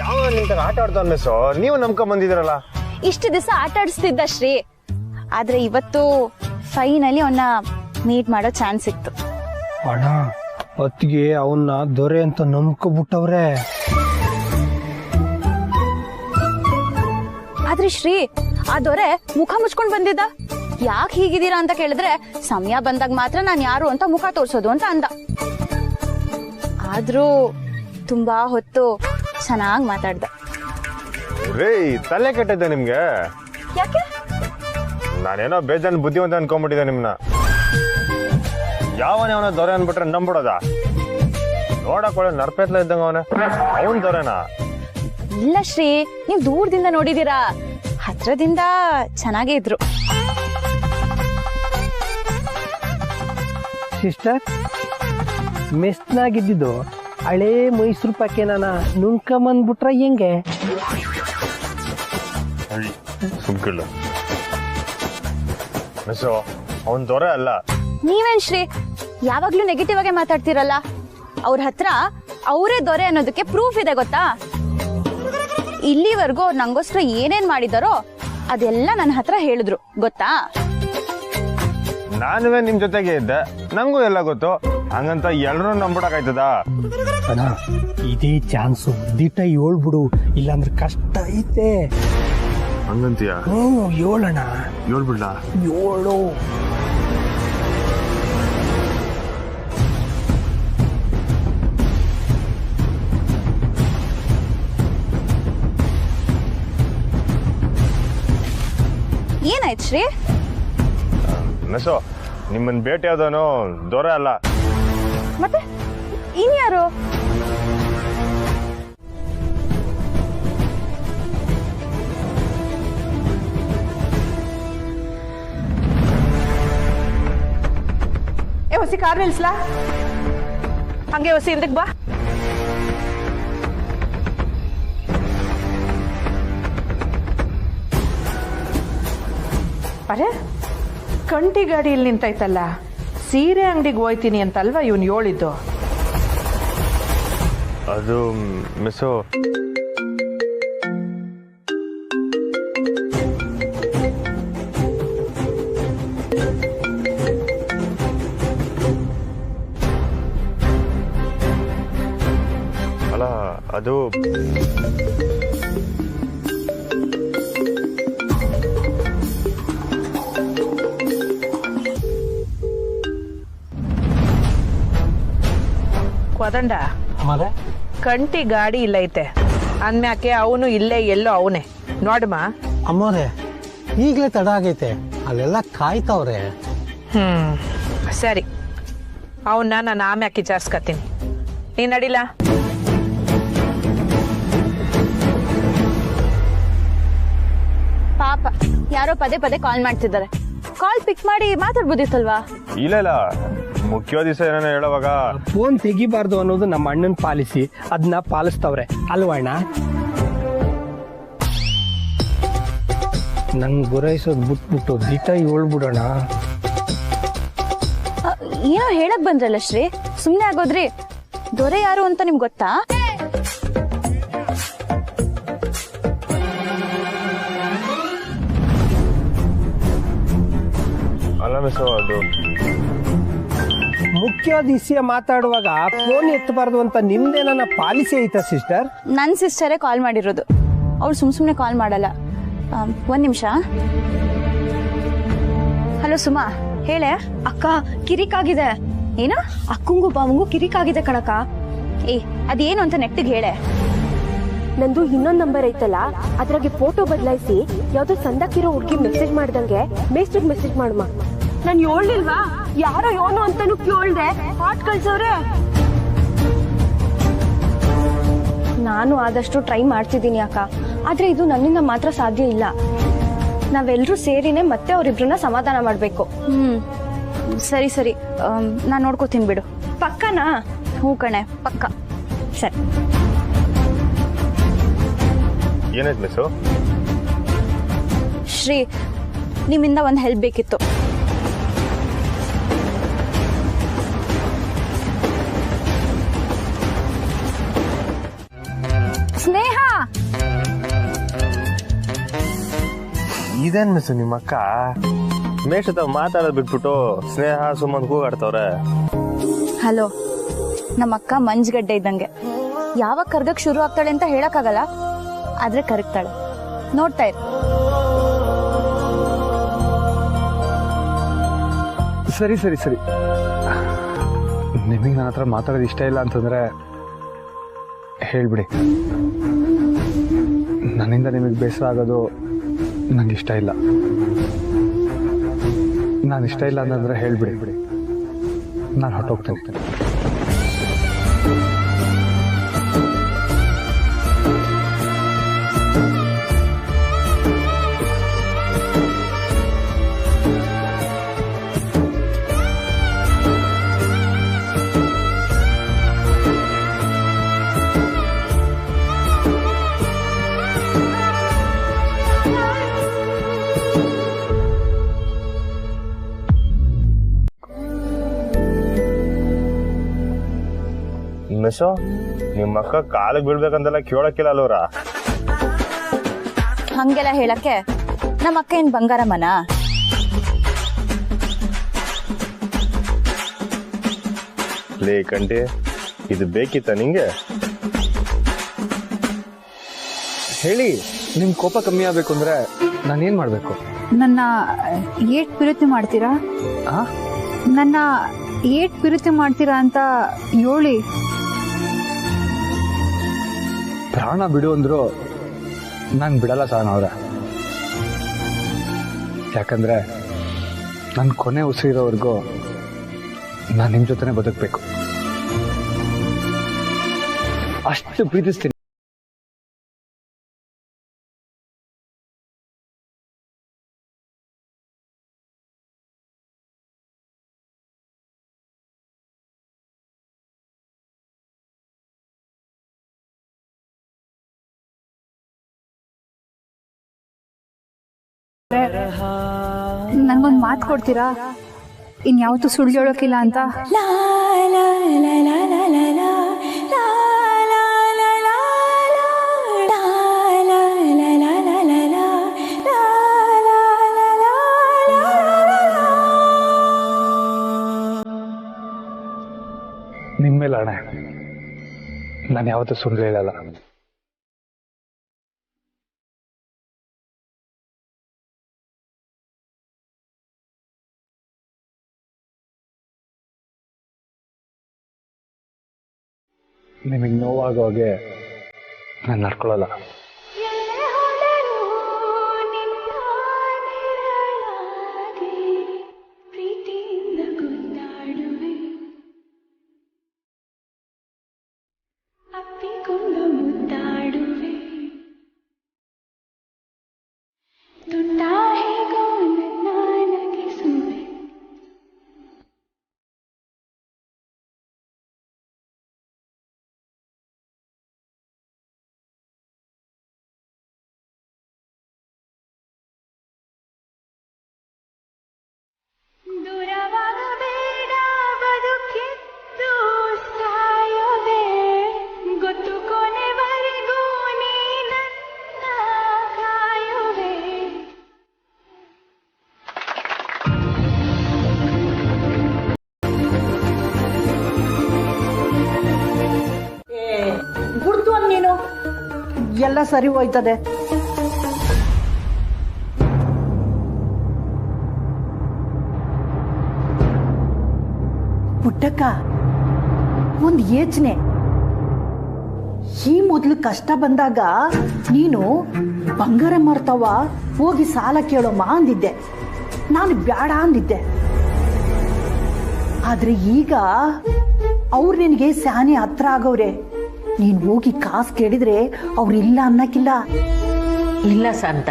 ಯಾವ ನಿಂತ ಆಟ ಆಡ್ತಾನೆ ಮಿಸ್ಸು, ನೀವು ನಂಬ್ಕೊಂಡ್ ಬಂದಿದ್ದೀರಲ್ಲ. ಇಷ್ಟು ದಿವಸ ಆಟ ಆಡಿಸ್ತಿದ್ದ ಶ್ರೀ, ಆದ್ರೆ ಇವತ್ತು ಫೈನಲಿ ಅವನ್ನ ಮೀಟ್ ಮಾಡೋ ಚಾನ್ಸ್ ಸಿಕ್ತು. ಅಣ್ಣ ಹೊತ್ತಿಗೆ ಅವನ್ನ ದೊರೆ ಅಂತ ನಂಬ್ಕೊಬಿಟ್ಟವ್ರೆ. ಆದ್ರೆ ಶ್ರೀ, ಆ ದೊರೆ ಮುಖ ಮುಚ್ಕೊಂಡ್ ಬಂದಿದ್ದ. ಯಾಕೆ ಹೀಗಿದ್ದೀರಾ ಅಂತ ಕೇಳಿದ್ರೆ ಸಮಯ ಬಂದಾಗ ಮಾತ್ರ ನಾನ್ ಯಾರು ಅಂತ ಮುಖ ತೋರ್ಸೋದು ಅಂತ ಅಂದ. ಆದ್ರೂ ತುಂಬಾ ಹೊತ್ತು ಚೆನ್ನಾಗ್ ಮಾತಾಡ್ದ. ರೇ ತಲೆ ಕೆಟ್ಟಿದ್ದೆ ನಿಮ್ಗೆ. ಯಾಕೆ? ನಾನೇನೋ ಬೇಜಾನ್ ಬುದ್ಧಿವಂತ ಅನ್ಕೊಂಡ್ಬಿಟ್ಟಿದ್ದೆ ನಿಮ್ನ. ಯಾವನೇ ಅವನ ದೊರೆ ಅನ್ಬಿಟ್ರೆ ನಂಬಿಡೋದ? ನೋಡಕ್ ಒಳ್ಳೆ ನರ್ಪೆತ್ಲ ಇದ್ದಂಗ ಅವನ, ಅವನ್ ದೊರೆನಾ? ಇಲ್ಲ ಶ್ರೀ, ನೀವ್ ದೂರದಿಂದ ನೋಡಿದೀರಾ, ಹತ್ರದಿಂದ ಚೆನ್ನಾಗೇ ಇದ್ರು. ಸಿಸ್ಟರ್, ಮೆಸ್ನಾಗಿದ್ದು ಹಳೇ ಮೈಸೂರು ಪಾಕೇನ ನುಂಕಂಬಂದ್ಬಿಟ್ರ ಹೆಂಗೆ? ಸುಮ್ಕಿಲ್ಲ ಮಿಸ್ಸು, ಅವನ್ ದೊರೆ ಅಲ್ಲ. ನೀವೇನ್ ಶ್ರೀ ಯಾವಾಗ್ಲೂ ನೆಗೆಟಿವ್ ಆಗಿ ಮಾತಾಡ್ತಿರಲ್ಲ? ಅವ್ರ ಹತ್ರ ಅವರೇ ದೊರೆ ಅನ್ನೋದಕ್ಕೆ ಪ್ರೂಫ್ ಇದೆ ಗೊತ್ತಾ? ಇಲ್ಲಿವರೆಗೂ ನಂಗೋಸ್ಕರ ಏನೇನ್ ಮಾಡಿದಾರೋ ಅದೆಲ್ಲ ನನ್ನ ಹತ್ರ ಹೇಳಿದ್ರು ಗೊತ್ತಾ? ನಾನುವೇ ನಿಮ್ ಜೊತೆಗೆ ಇದ್ದೆ, ನಂಗೂ ಎಲ್ಲ ಗೊತ್ತು. ಹಂಗಂತ ಎಲ್ರೂ ನಂಬಿಡಕಾಯ್ತದ? ಅಣ್ಣ ಇದೇ ಚಾನ್ಸು, ದಿಟ ಹೇಳ್ಬಿಡು, ಇಲ್ಲಾಂದ್ರೆ ಕಷ್ಟ ಐತೆ. ಹಂಗಂತೀಯ? ಹೇಳಣ್ಣ. ಹೇಳ್ಬಿಡ್ಲ? ಹೇಳು. ಏನಾಯ್ತು ಶ್ರೀ? ಮಿಸ್ಸು, ನಿಮ್ಮನ್ ಭೇಟಿ ಆದವನು ದೊರೆ ಅಲ್ಲ. ಮತ್ತೆ ಇನ್ಯಾರು? ಹೊಸಿ ಕಾರ್ ನಿಲ್ಸ್ಲಾ? ಹಂಗೆ ಹೊಸಿ ಹಿಂದಕ್ ಬಾ. ಅರೆ, ಕಂಟಿ ಗಾಡಿ ಇಲ್ಲಿ ನಿಂತೈತಲ್ಲ, ಸೀರೆ ಅಂಗಡಿಗೆ ಹೋಯ್ತೀನಿ ಅಂತಲ್ವಾ ಇವನು ಹೇಳಿದ್ದು? ಅದು ಮಿಸ್ಸು, ಅಲ್ಲ ಅದು ವದಂಡ, ಕಂಟಿ ಗಾಡಿ ಇಲ್ಲ ಐತೆ ಅಂದ್ಮ್ಯಾಕೆ ಅವನು ಇಲ್ಲೇ ಎಲ್ಲೋ ಅವನೇ ನೋಡಮ್ಮ. ಅಮ್ಮವ್ರೆ, ಈಗಲೇ ತಡ ಆಗೈತೆ, ಅಲ್ಲೆಲ್ಲ ಕಾಯ್ತವ್ರೆ. ಸರಿ, ಅವನ್ನ ನಾನು ಆಮ್ಯಾಕೆ ವಿಚಾರಿಸ್ಕತೀನಿ. ನೀನ್ ನಡಿಲ್ಲ? ಪಾಪ ಯಾರೋ ಪದೇ ಪದೇ ಕಾಲ್ ಮಾಡ್ತಿದ್ದಾರೆ. ಕಾಲ್ ಪಿಕ್ ಮಾಡಿ ಮಾತಾಡ್ಬೋದಿತ್ತಲ್ವಾ? ಇಲ್ಲ ಮುಖ್ಯವಾದ ದಿವಸ ಏನೇನೋ ಹೇಳುವಾಗ ಫೋನ್ ತೆಗಿಬಾರ್ದು ಅನ್ನೋದು ನಮ್ಮ ಅಣ್ಣನ ಪಾಲಿಸಿ, ಅದನ್ನ ಪಾಲಿಸ್ತವ್ರೆ ಅಲ್ವಣ್ಣ? ನಂಗೆ ಗುರೈಸೋದು ಬಿಟ್ಬಿಟ್ಟು ದಿಟ ಹೇಳ್ಬಿಡೋಣ. ಏನೋ ಹೇಳಕ್ ಬಂದ್ರಲ್ಲ ಶ್ರೀ, ಸುಮ್ನೆ ಆಗೋದ್ರಿ. ದೊರೆ ಯಾರು ಅಂತ ನಿಮ್ಗೆ ಗೊತ್ತಾ? ಅಲ್ಲ ಮಿಸ್ಸು, ಅದು ಮುಖ್ಯವಾದ ವಿಷಯ ಮಾತಾಡುವಾಗ ಫೋನ್ ಎತ್ತಬಾರ್ದು ಅಂತ ನಿಮ್ದೇನ ಪಾಲಿಸಿ ಐತಾ ಸಿಸ್ಟರ್? ನನ್ ಸಿಸ್ಟರೇ ಕಾಲ್ ಮಾಡಿರೋದು, ಅವ್ರು ಸುಮ್ನೆ ಕಾಲ್ ಮಾಡಲ್ಲ. ಒಂದ್ ನಿಮಿಷ. ಹಲೋ ಸುಮಾ, ಹೇಳೆ. ಅಕ್ಕ, ಕಿರಿಕಾಗಿದೆ. ಏನು? ಅಕ್ಕಂಗೂ ಬಾವಂಗೂ ಕಿರಿಕಾಗಿದೆ ಕಣಕ. ಏ ಅದೇನು ಅಂತ ನೆಟ್ಟಿಗೆ ಹೇಳೆ. ನಂದು ಇನ್ನೊಂದ್ ನಂಬರ್ ಐತಲ್ಲ, ಅದ್ರಾಗೆ ಫೋಟೋ ಬದಲಾಯಿಸಿ ಯಾವ್ದೋ ಸಂದಕ್ಕಿರೋ ಹುಡ್ಗಿ ಮೆಸೇಜ್ ಮಾಡ್ದಂಗೆ ಮೇಸ್ಟ್ರಿಗೆ ಮೆಸೇಜ್ ಮಾಡಮ್ಮ. ನಾನ್ ಹೇಳ್ಲಿಲ್ವಾ, ಯಾರೋ ಯೋನು ಅಂತಾನು ಕೇಳ್ದೆ, ಪಾಟ್ ಕಳ್ಸವ್ರೆ. ನಾನು ಆದಷ್ಟು ಟ್ರೈ ಮಾಡ್ತಿದ್ದೀನಿ ಅಕ್ಕ, ಆದ್ರೆ ಇದು ನನ್ನಿಂದ ಮಾತ್ರ ಸಾಧ್ಯ ಇಲ್ಲ. ನಾವೆಲ್ಲರೂ ಸೇರಿನೇ ಮತ್ತೆ ಅವರಿಬ್ರನ್ನ ಸಮಾಧಾನ ಮಾಡ್ಬೇಕು. ಸರಿ ಸರಿ, ನಾನ್ ನೋಡ್ಕೋತೀನಿ ಬಿಡು. ಪಕ್ಕನಾ? ಹ್ಞೂ ಕಣೆ, ಪಕ್ಕ. ಸರಿ. ಏನಾಯ್ತು ಮಿಸ್ಸು? ಶ್ರೀ, ನಿಮ್ಮಿಂದ ಒಂದು ಹೆಲ್ಪ್ ಬೇಕಿತ್ತು. ಸ್ನೇಹ, ಇದೇನ್ ಮಿಸ್ ನಿಮ್ಮ ಅಕ್ಕ ಮೇಷ ಮಾತಾಡೋದ್ ಬಿಟ್ಬಿಟ್ಟು ಸ್ನೇಹ ಸುಮ್ಮನ್ ಕೂಗಾಡ್ತವ್ರೆ. ಹಲೋ, ನಮ್ಮ ಅಕ್ಕ ಮಂಜ್ಗಡ್ಡೆ ಇದ್ದಂಗೆ, ಯಾವಾಗ ಕರ್ಗಕ್ ಶುರು ಆಗ್ತಾಳೆ ಅಂತ ಹೇಳಕ್ಕಾಗಲ್ಲ, ಆದ್ರೆ ಕರಗ್ತಾಳೆ. ನೋಡ್ತಾ ಇರು. ಸರಿ ಸರಿ ಸರಿ, ನಿಮಗೆ ನನ್ನ ಹತ್ರ ಮಾತಾಡೋದು ಇಷ್ಟ ಇಲ್ಲ ಅಂತಂದ್ರೆ ಹೇಳ್ಬಿಡಿ. ನನ್ನಿಂದ ನಿಮಗೆ ಬೇಸರ ಆಗೋದು ನಂಗೆ ಇಷ್ಟ ಇಲ್ಲ. ನಾನು ಇಷ್ಟ ಇಲ್ಲ ಅಂತಂದ್ರೆ ಹೇಳ್ಬಿಡಿ, ನಾನು ಹೊರಟೋಗ್ತೇನೆ. ಮಿಸ್ಸು ನಿಮ್ಮ ಅಕ್ಕ ಕಾಲಿಗೆ ಬೀಳ್ಬೇಕಂತೆಲ್ಲ ಕೇಳಕ್ಕಿಲ್ಲ ಅಲ್ವರ? ಹಂಗೆಲ್ಲ ಹೇಳಕ್ಕೆ ನಮ್ಮ ಅಕ್ಕ ಏನ್ ಬಂಗಾರಮ್ಮನ? ಲೇ ಕಂಟಿ, ಇದು ಬೇಕಿತ್ತ ನಿಂಗೆ? ಹೇಳಿ, ನಿಮ್ ಕೋಪ ಕಮ್ಮಿ ಆಗ್ಬೇಕು ಅಂದ್ರೆ ನಾನೇನ್ ಮಾಡ್ಬೇಕು? ನನ್ನ ಏಟ್ ಪ್ರೀತಿ ಮಾಡ್ತೀರಾ? ನನ್ನ ಏಟ್ ಪ್ರೀತಿ ಮಾಡ್ತೀರಾ ಅಂತ ಹೇಳಿ. ಪ್ರಾಣ ಬಿಡು ಅಂದ್ರು ನಾನು ಬಿಡಲ್ಲ ಸಹನ ಅವ್ರೆ. ಯಾಕಂದ್ರೆ ನನ್ನ ಕೊನೆ ಉಸಿರೋವರೆಗೂ ನಾನು ನಿಮ್ಮ ಜೊತೆನೆ ಬದುಕಬೇಕು. ಅಷ್ಟು ಪ್ರೀತಿಸ್ತೀನಿ. ನನ್ಗೊಂದು ಮಾತು ಕೊಡ್ತೀರಾ? ಇನ್ಯಾವತ್ತೂ ಸುಳ್ಳು ಹೇಳೋಕಿಲ್ಲ ಅಂತ. ನಿಮ್ಮೇಲೆ ಅಣೆ, ನಾನು ಯಾವತ್ತೂ ಸುಳ್ಳು ಹೇಳಲ್ಲ. ನಿಮಗೆ ನೋವಾಗೋ ಹಾಗೆ ನಾನು ನಡ್ಕೊಳ್ಳಲ್ಲ. ಎಲ್ಲ ಸರಿ ಹೋಯ್ತದೆ. ಪುಟ್ಟಕ್ಕ, ಒಂದು ಯೋಚನೆ. ಈ ಮೊದಲು ಕಷ್ಟ ಬಂದಾಗ ನೀನು ಬಂಗಾರ ಮಾರ್ತಾವ ಹೋಗಿ ಸಾಲ ಕೇಳೋಮ್ಮ ಅಂದಿದ್ದೆ, ನಾನು ಬ್ಯಾಡ ಅಂದಿದ್ದೆ. ಆದ್ರೆ ಈಗ ಅವ್ರು ನಿನಗೆ ಸ್ಯಾನೆ ಹತ್ರ ಆಗವ್ರೆ. ನೀನ್ ಹೋಗಿ ಕಾಸು ಕೇಳಿದ್ರೆ ಅವ್ರು ಇಲ್ಲ ಅನ್ನಕ್ಕಿಲ್ಲ. ಇಲ್ಲ ಶಾಂತ,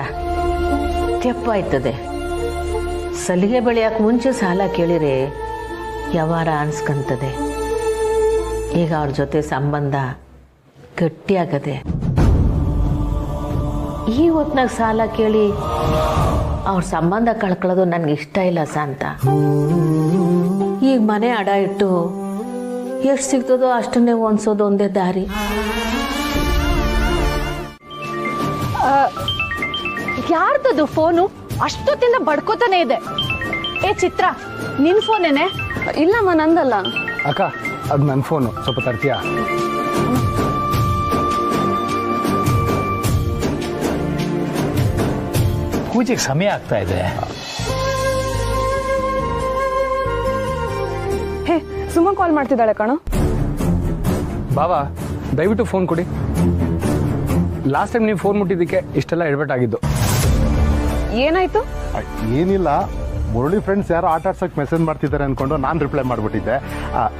ತೆಪ್ಪಾಯ್ತದೆ. ಸಲಿಗೆ ಬೆಳೆಯಕ್ಕೆ ಮುಂಚೆ ಸಾಲ ಕೇಳಿರೆ ವ್ಯವಹಾರ ಅನ್ಸ್ಕಂತದೆ. ಈಗ ಅವ್ರ ಜೊತೆ ಸಂಬಂಧ ಗಟ್ಟಿಯಾಗದೆ. ಈ ಹೊತ್ನಾಗ ಸಾಲ ಕೇಳಿ ಅವ್ರ ಸಂಬಂಧ ಕಳ್ಕೊಳ್ಳೋದು ನನಗೆ ಇಷ್ಟ ಇಲ್ಲ ಶಾಂತ. ಈಗ ಮನೆ ಅಡ ಇಟ್ಟು ಎಷ್ಟು ಸಿಗ್ತದೋ ಅಷ್ಟನ್ನೇ ಹೊಂದ್ಸೋದು ಒಂದೇ ದಾರಿ. ಯಾರ್ದದು ಫೋನು? ಅಷ್ಟೊತ್ತಿಂದ ಬಡ್ಕೋತಾನೆ ಇದೆ. ಏ ಚಿತ್ರ, ನಿನ್ ಫೋನೇನೆ? ಇಲ್ಲಮ್ಮ ನಂದಲ್ಲ. ಅಕ್ಕ ಅದು ನನ್ನ ಫೋನು, ಸ್ವಲ್ಪ ತರ್ತೀಯಾ? ಪೂಜೆಗೆ ಸಮಯ ಆಗ್ತಾ ಇದೆ. ಹೇ, ಸುಮ್ಮ ಕಾಲ್ ಮಾಡ್ತಿದ್ದಾಳೆ ಕಣೋ. ಬಾವಾ ದಯವಿಟ್ಟು ಫೋನ್ ಕೊಡಿ. ಲಾಸ್ಟ್ ಟೈಮ್ ನೀವು ಫೋನ್ ಮುಟ್ಟಿದ್ದಕ್ಕೆ ಇಷ್ಟೆಲ್ಲ ಎಡ್ವರ್ಟ್ ಆಗಿದ್ದು. ಏನಾಯ್ತು? ಏನಿಲ್ಲ, ಮುರಳಿ ಫ್ರೆಂಡ್ಸ್ ಯಾರೋ ಆಟ ಆಡ್ಸೋಕೆ ಮೆಸೇಜ್ ಮಾಡ್ತಿದ್ದಾರೆ ಅನ್ಕೊಂಡು ನಾನು ರಿಪ್ಲೈ ಮಾಡಿಬಿಟ್ಟಿದ್ದೆ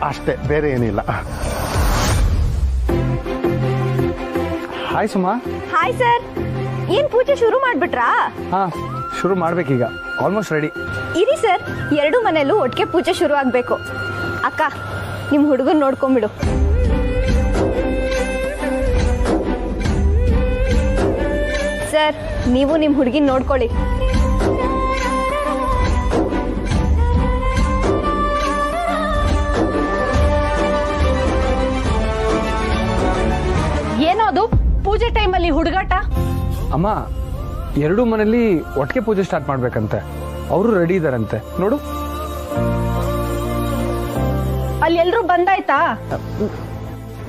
ಅಷ್ಟೇ, ಬೇರೆ ಏನಿಲ್ಲ. ಹಾಯ್ ಸುಮಾ. ಹಾಯ್ ಸರ್, ಏನ್ ಪೂಜೆ ಶುರು ಮಾಡ್ಬಿಟ್ರಾ? ಹಾ, ಶುರು ಮಾಡ್ಬೇಕೀಗ, ಆಲ್ಮೋಸ್ಟ್ ರೆಡಿ. ಇರಿ ಸರ್, ಎರಡು ಮನೆಯಲ್ಲೂ ಒಟ್ಟಿಗೆ ಪೂಜೆ ಶುರು ಆಗ್ಬೇಕು. ಅಕ್ಕ, ನಿಮ್ ಹುಡುಗನ್ ನೋಡ್ಕೊಂಬಿಡು. ಸರ್, ನೀವು ನಿಮ್ ಹುಡುಗಿನ ನೋಡ್ಕೊಳ್ಳಿ. ಏನೋ ಅದು ಪೂಜೆ ಟೈಮಲ್ಲಿ ಹುಡುಗಾಟ? ಅಮ್ಮ, ಎರಡೂ ಮನೇಲಿ ಒಟ್ಟಿಗೆ ಪೂಜೆ ಸ್ಟಾರ್ಟ್ ಮಾಡ್ಬೇಕಂತೆ. ಅವರು ರೆಡಿ ಇದಾರಂತೆ, ನೋಡು. ಅಲ್ಲಿ ಎಲ್ರು ಬಂದಾಯ್ತಾ?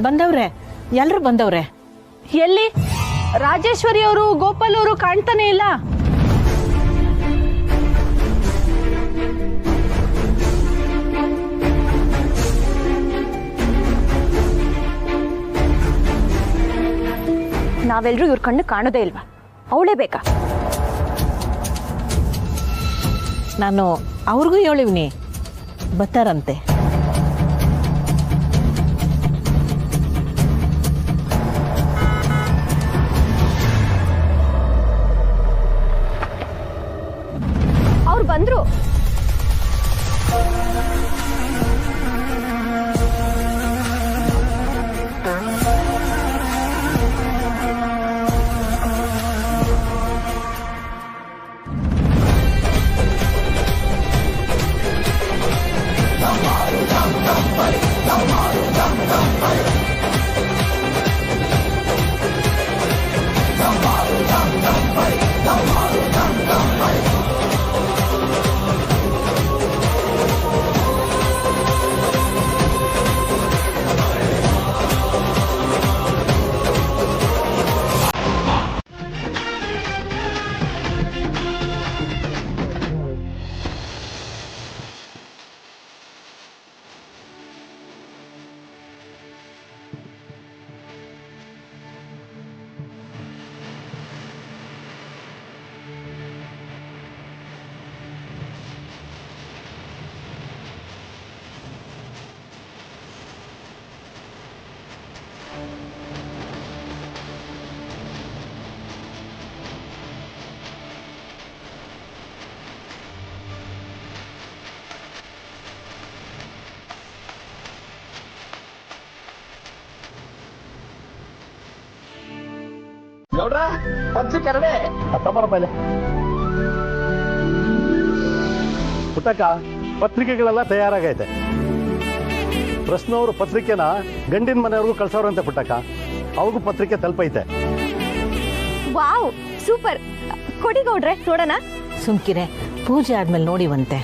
ಬಂದವ್ರೆ, ಎಲ್ರು ಬಂದವ್ರೆ. ಎಲ್ಲಿ? ರಾಜೇಶ್ವರಿ ಅವರು, ಗೋಪಾಲ್ ಅವರು ಕಾಣ್ತಾನೆ ಇಲ್ಲ. ನಾವೆಲ್ರೂ ಇವ್ರ ಕಣ್ಣು ಕಾಣೋದೇ ಇಲ್ವಾ? ಅವಳೇ ಬೇಕಾ? ನಾನು ಅವ್ರಿಗೂ ಹೇಳಿವ್ನಿ, ಬರ್ತಾರಂತೆ. ಅವ್ರು ಬಂದ್ರು. ಪುಟ್ಟಕ್ಕ, ಪತ್ರಿಕೆಗಳೆಲ್ಲ ತಯಾರಾಗೈತೆ. ಪ್ರಶ್ನವರು ಪತ್ರಿಕೆನ ಗಂಡಿನ ಮನೆಯವ್ರಿಗೂ ಕಳ್ಸೋರಂತೆ ಪುಟ್ಟಕ್ಕ. ಅವ್ರಿಗೂ ಪತ್ರಿಕೆ ತಲುಪೈತೆ. Wow, super. ಕೊಡಿ ಗೌಡ್ರೆ, ನೋಡೋಣ. ಸುಮ್ಕಿರೆ, ಪೂಜೆ ಆದ್ಮೇಲೆ ನೋಡಿವಂತೆ.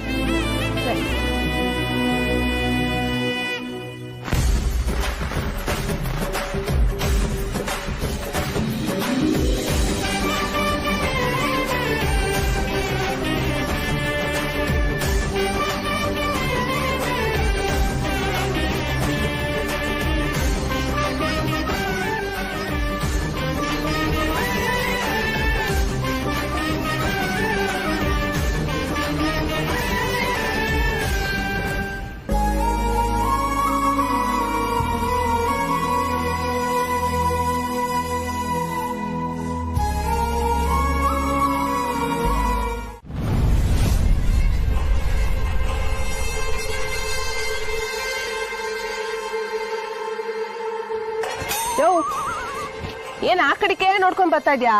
ಏನ್ ಆ ಕಡೆಗೆ ನೋಡ್ಕೊಂಡ್ ಬರ್ತಾ ಇದ್ಯಾ?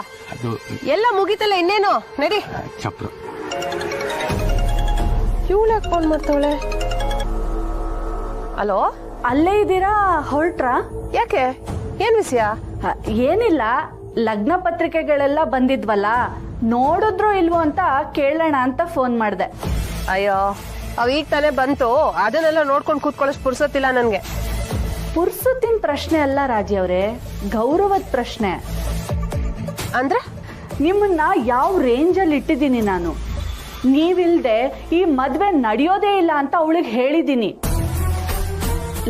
ಎಲ್ಲ ಮುಗಿತಲ್ಲ, ಇನ್ನೇನು ನಡಿ. ಇವಳು ಯಾಕೆ ಫೋನ್ ಮಾಡ್ತಾವಳೆ? ಅಲೋ, ಅಲ್ಲೇ ಇದ್ದೀರಾ? ಹೊರಟ್ರಾ? ಯಾಕೆ, ಏನ್ ವಿಷಯ? ಏನಿಲ್ಲ, ಲಗ್ನ ಪತ್ರಿಕೆಗಳೆಲ್ಲ ಬಂದಿದ್ವಲ್ಲ, ನೋಡಿದ್ರು ಇಲ್ವೋ ಅಂತ ಕೇಳೋಣ ಅಂತ ಫೋನ್ ಮಾಡಿದೆ. ಅಯ್ಯೋ ಅವ್ ಈಗ ತಾನೇ ಬಂತು, ಅದನ್ನೆಲ್ಲ ನೋಡ್ಕೊಂಡು ಕೂತ್ಕೊಳ್ಳೋಷ್ಟು ಪುರ್ಸೊತ್ತಿಲ್ಲ ನನ್ಗೆ. ಪುರ್ಸೊತ್ತಿನ ಪ್ರಶ್ನೆ ಅಲ್ಲ ರಾಜಿ ಅವರೇ, ಗೌರವದ ಪ್ರಶ್ನೆ. ಅಂದ್ರೆ ನಿಮ್ಮನ್ನ ಯಾವ ರೇಂಜಲ್ಲಿ ಇಟ್ಟಿದ್ದೀನಿ ನಾನು. ನೀವಿಲ್ದೆ ಈ ಮದ್ವೆ ನಡೆಯೋದೇ ಇಲ್ಲ ಅಂತ ಅವಳಿಗೆ ಹೇಳಿದ್ದೀನಿ.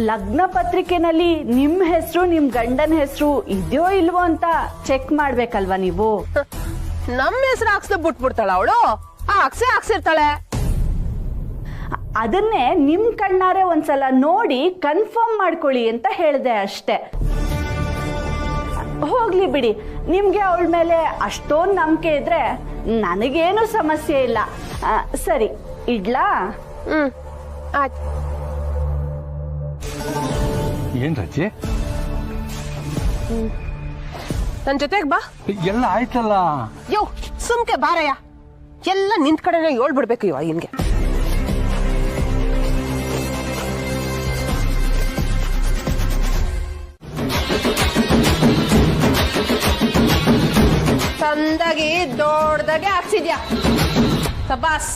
ಲಗ್ನ ಪತ್ರಿಕೆನಲ್ಲಿ ನಿಮ್ ಹೆಸರು ನಿಮ್ ಗಂಡನ ಹೆಸರು ಇದೆಯೋ ಇಲ್ವೋ ಅಂತ ಚೆಕ್ ಮಾಡ್ಬೇಕಲ್ವಾ ನೀವು. ನಮ್ಮ ಹೆಸರು ಹಾಕ್ಸ್ದ ಬಿಟ್ಬಿಡ್ತಾಳ ಅವಳು, ಹಾಕ್ಸಿರ್ತಾಳೆ. ಅದನ್ನೇ ನಿಮ್ ಕಣ್ಣಾರೆ ಒಂದ್ಸಲ ನೋಡಿ ಕನ್ಫರ್ಮ್ ಮಾಡ್ಕೊಳ್ಳಿ ಅಂತ ಹೇಳಿದೆ ಅಷ್ಟೇ. ಹೋಗ್ಲಿ ಬಿಡಿ, ನಿಮ್ಗೆ ಅವಳ ಮೇಲೆ ಅಷ್ಟೊಂದು ನಂಬಿಕೆ ಇದ್ರೆ ನನಗೇನು ಸಮಸ್ಯೆ ಇಲ್ಲ. ಸರಿ ಇಡ್ಲಾ? ಆಯ್ತು. ಏನ್ ರಜೆ? ನನ್ ಜೊತೆಗ್ ಬಾ. ಎಲ್ಲ ಆಯ್ತಲ್ಲ. ಯೋ ಸುಮ್ಕೆ ಬಾರಯ್ಯ, ಎಲ್ಲ ನಿಂತ್ ಕಡೆನೇ ಹೇಳ್ಬಿಡ್ಬೇಕು ಇವ ಇನ್ಗೆ. ಚಂದಾಗಿ ದೊಡ್ಡದಾಗೆ ಹಾಕ್ಸಿದ್ಯಾ, ಸಬಾಸ್.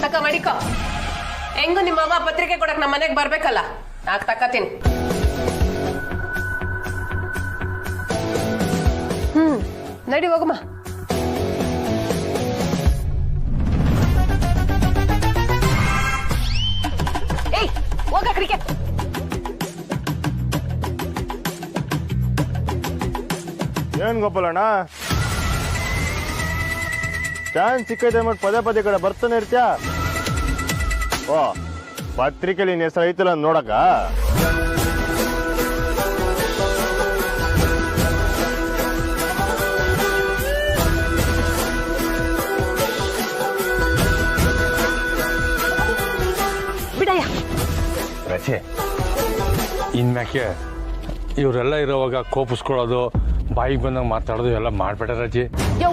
ತಕ ಮಡಿಕೋ. ಹೆಂಗು ನಿಮ್ಮ ಮಗ ಪತ್ರಿಕೆ ಕೊಡಕ್ ನಮ್ಮ ಮನೆಗೆ ಬರ್ಬೇಕಲ್ಲ, ನಾಕ್ ತಕ್ಕತೀನಿ. ನಡಿ ಹೋಗಮ್ಮ. ಏಯ್ ಹೋಗ ಕಡಿಕೆ. ಏನ್ ಗೋಪಾಲಣ್ಣ, ಚಾನ್ಸ್ ಸಿಕ್ಕೈತೆ ಅಂದ್ಬಿಟ್ಟು ಪದೇ ಪದೇ ಕಡೆ ಬರ್ತಾನೆ ಇರ್ತೀಯ. ಓ ಪತ್ರಿಕೆಲಿ ನಿನ್ನ ಹೆಸರು ಐತಲ್ಲ ನೋಡಕ. ಬಿಡಯ್ಯ ರಚೆ, ಇನ್ಮ್ಯಾಕೆ ಇವರೆಲ್ಲ ಇರೋವಾಗ ಕೋಪಿಸ್ಕೊಳ್ಳೋದು, ಬಾಯಿಗೆ ಬಂದಾಗ ಮಾತಾಡೋದು ಎಲ್ಲ ಮಾಡ್ಬೇಡ ರಜೆ. ಯೋ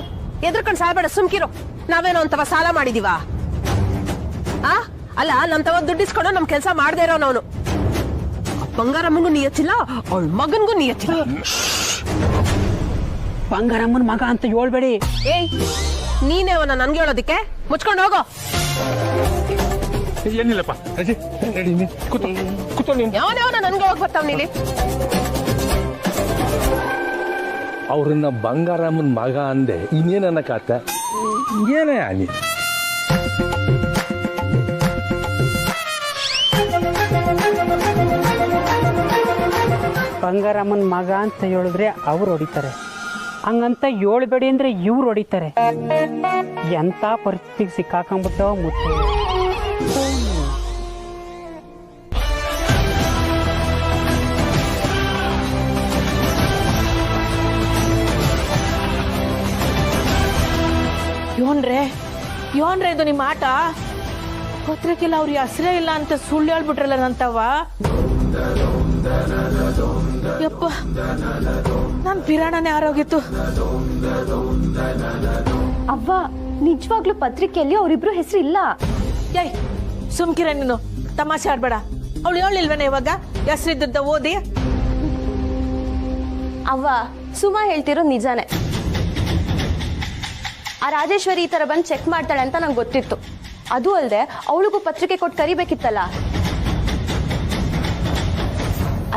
ಎದ್ರಕೊಂಡು ಸಾಲ್ಬೇಡ, ಸುಮ್ಕಿರೋ. ನಾವೇನೋ ಅಂತವ ಸಾಲ ಮಾಡಿದೀವ? ಅಲ್ಲ, ನಮ್ ತವ ದುಡ್ಡಿಸ್ಕೊಂಡು ನಮ್ ಕೆಲಸ ಮಾಡದೇ ಇರೋ ನಾವು. ಬಂಗಾರಮ್ಮಗೂ ನೀಯತ್ತಿಲ್ಲ, ಅವಳ ಮಗನ್ಗೂ ನೀಯತ್ತಿಲ್ಲ. ಬಂಗಾರಮ್ಮನ ಮಗ ಅಂತ ಹೇಳ್ಬೇಡಿ. ಏಯ್ ನೀನೇ ಅವನ ನನ್ಗೆ ಹೇಳೋದಿಕ್ಕೆ? ಮುಚ್ಕೊಂಡು ಹೋಗೋ. ಏನಿಲ್ಲಪ್ಪ ರಜೆ, ಕೂತೋ ನೀನು. ಯಾವನ ನನ್ಗೆ ಹೋಗಿ ಬರ್ತಾವ್ ನೀಲಿ. ಅವ್ರನ್ನ ಬಂಗಾರಮ್ಮನ ಮಗ ಅಂದೆ, ಇನ್ನೇನನ್ನಕಾತ? ಏನೇ ಆನಿ? ಬಂಗಾರಮ್ಮನ ಮಗ ಅಂತ ಹೇಳಿದ್ರೆ ಅವ್ರು ಹೊಡಿತಾರೆ, ಹಂಗಂತ ಹೇಳ್ಬೇಡಿ ಅಂದ್ರೆ ಇವ್ರು ಹೊಡಿತಾರೆ. ಎಂತ ಪರಿಸ್ಥಿತಿಗೆ ಸಿಕ್ಕಾಕೊಂಡ್ಬಿಟ್ಟವ ಮುತ್ತು. ಯೋನ್ರೆ ಇದು ನಿಮ್ಮ ಆಟ. ಪತ್ರಿಕೆಲ್ಲ ಅವ್ರ ಹೆಸರೇ ಇಲ್ಲ ಅಂತ ಸುಳ್ಳು ಹೇಳ್ಬಿಟ್ರಲ್ಲ ನಂತವ. ಯಪ್ಪ, ನನ್ ಪಿರಾಣನೇ ಆರೋಗಿತ್ತು. ಅವ್ವ, ನಿಜವಾಗ್ಲೂ ಪತ್ರಿಕೆಯಲ್ಲಿ ಅವರಿಬ್ರು ಹೆಸರು ಇಲ್ಲ. ಏಯ್ ಸುಮ್ಕಿರ ನೀನು, ತಮಾಷೆ ಆಡ್ಬೇಡ. ಅವಳು ಹೇಳಿಲ್ವೇನೆ ಇವಾಗ ಹೆಸರಿದ್ದ ಓದಿ? ಅವ್ವ, ಸುಮಾ ಹೇಳ್ತಿರೋ ನಿಜಾನೇ. ಆ ರಾಜೇಶ್ವರಿ ಈ ತರ ಬಂದು ಚೆಕ್ ಮಾಡ್ತಾಳೆ ಅಂತ ನಂಗೆ ಗೊತ್ತಿತ್ತು. ಅದು ಅಲ್ಲದೆ ಅವಳಿಗೂ ಪತ್ರಿಕೆ ಕೊಟ್ಟು ಕರಿಬೇಕಿತ್ತಲ್ಲ,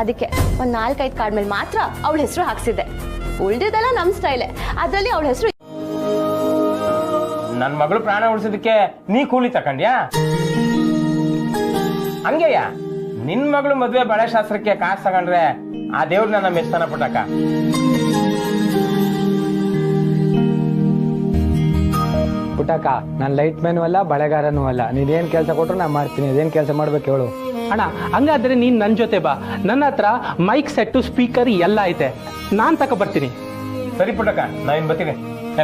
ಅದಕ್ಕೆ ಒಂದ್ 4-5 ಕಾರ್ಡ್ ಮೇಲೆ ಮಾತ್ರ ಅವಳ ಹೆಸರು ಹಾಕ್ಸಿದ್ದೆ. ಉಳ್ದಿದ್ದೆಲ್ಲ ನಮ್ ಸ್ಟೈಲೆ, ಅದ್ರಲ್ಲಿ ಅವಳ ಹೆಸರು. ನನ್ ಮಗಳು ಪ್ರಾಣ ಉಳಿಸೋದಕ್ಕೆ ನೀ ಕೂಲಿ ತಕೊಂಡ್ಯಾ? ಹಂಗೆಯ ನಿನ್ ಮಗಳು ಮದ್ವೆ ಬಳೆ ಶಾಸ್ತ್ರಕ್ಕೆ ಕಾಸು ತಗೊಂಡ್ರೆ ಆ ದೇವ್ರ ನನ್ನ ಮೆಚ್ತಾನ ಪುಟ್ಟಕ್ಕ. ಪುಟ್ಟಕ್ಕ, ನಾನು ಲೈಟ್ ಮ್ಯಾನು ಅಲ್ಲ, ಬಳೆಗಾರನೂ ಅಲ್ಲ. ನೀನೇನ್ ಕೆಲಸ ಕೊಟ್ರು ನಾನು ಮಾಡ್ತೀನಿ. ಅದೇನ್ ಕೆಲಸ ಮಾಡ್ಬೇಕು ಹೇಳು. ಅಣ್ಣ, ಹಂಗಾದ್ರೆ ನೀನ್ ನನ್ ಜೊತೆ ಬಾ. ನನ್ನ ಹತ್ರ ಮೈಕ್ ಸೆಟ್ಟು, ಸ್ಪೀಕರ್ ಎಲ್ಲ ಐತೆ, ನಾನ್ ತಕ ಬರ್ತೀನಿ. ಸರಿ ಪುಟ್ಟಕ್ಕ, ನಾವಿನ್ ಬರ್ತೀನಿ.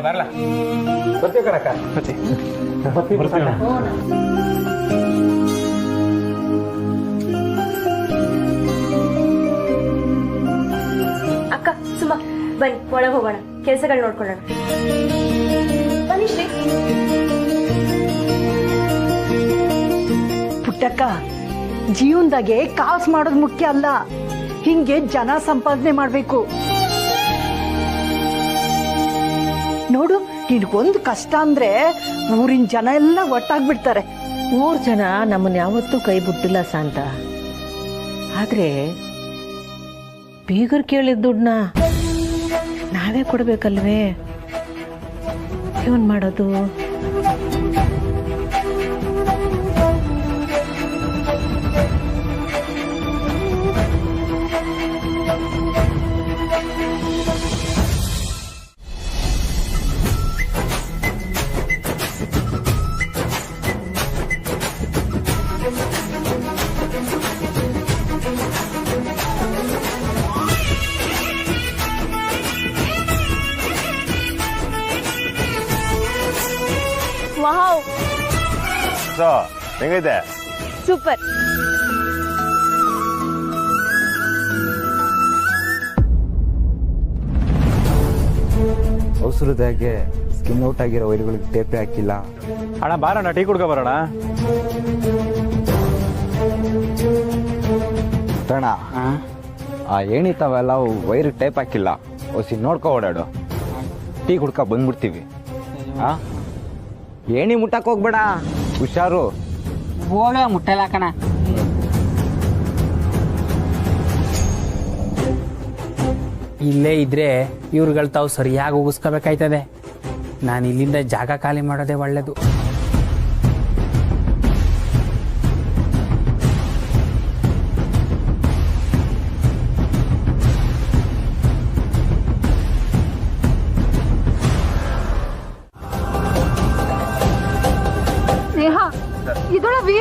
ಬರಲ್ಲ, ಬರ್ತೀವಿ ಕಣಕ್ಕ. ಅಕ್ಕ, ಸುಮಾ ಬನ್ನಿ ಒಳಗೆ ಹೋಗೋಣ, ಕೆಲಸಗಳು ನೋಡ್ಕೊಳ್ಳೋಣ. ಬನ್ನಿ ಶ್ರೀ. ಪುಟ್ಟಕ್ಕ, ಜೀವನದಾಗೆ ಕಾಸು ಮಾಡೋದು ಮುಖ್ಯ ಅಲ್ಲ, ಹಿಂಗೆ ಜನ ಸಂಪಾದನೆ ಮಾಡ್ಬೇಕು. ನೋಡು, ನಿನ್ಗೊಂದು ಕಷ್ಟ ಅಂದ್ರೆ ಊರಿನ ಜನ ಎಲ್ಲ ಒಟ್ಟಾಗ್ಬಿಡ್ತಾರೆ. ಊರ್ ಜನ ನಮ್ಮನ್ನ ಯಾವತ್ತೂ ಕೈ ಬಿಟ್ಟಿಲ್ಲ ಶಾಂತ. ಆದ್ರೆ ಬೀಗರ್ ಕೇಳಿದ ದುಡ್ಡನ್ನ ನಾವೇ ಕೊಡ್ಬೇಕಲ್ವೇ? ಏನ್ ಮಾಡೋದು? ವಾವ್, ಸೊ ಹೆಂಗೈತೆ? ಸೂಪರ್. ಔಷಧದಾಗೆ ಸ್ಕಿನ್ ಔಟ್ ಆಗಿರೋ ವೈರ್ಗಳಿಗೆ ಟೇಪೆ ಹಾಕಿಲ್ಲ. ಅಣ್ಣ ಬಾರಣ್ಣ, ಟೀ ಕುಡ್ಕೊ ಬರೋಣ. ಅಣ್ಣ ಆ ಏಣಿತಾವೆಲ್ಲ ವೈರ್ ಟೇಪ್ ಹಾಕಿಲ್ಲ, ಹೊಸಿ ನೋಡ್ಕೊ ಓಡಾಡು. ಟೀ ಕುಡ್ಕ ಬಂದ್ಬಿಡ್ತೀವಿ. ಏಣಿ ಮುಟ್ಟಕ್ ಹೋಗ್ಬೇಡ, ಹುಷಾರು. ಹೋಗ ಮುಟ್ಟಲ್ಲ ಕಣ. ಇಲ್ಲೇ ಇದ್ರೆ ಇವ್ರುಗಳು ತಾವು ಸರಿಯಾಗಿ ಉಗಿಸ್ಕೋಬೇಕಾಯ್ತದೆ. ನಾನು ಇಲ್ಲಿಂದ ಜಾಗ ಖಾಲಿ ಮಾಡೋದೇ ಒಳ್ಳೇದು. ಸ್ನೇಹ, ಇದೊಳವಿ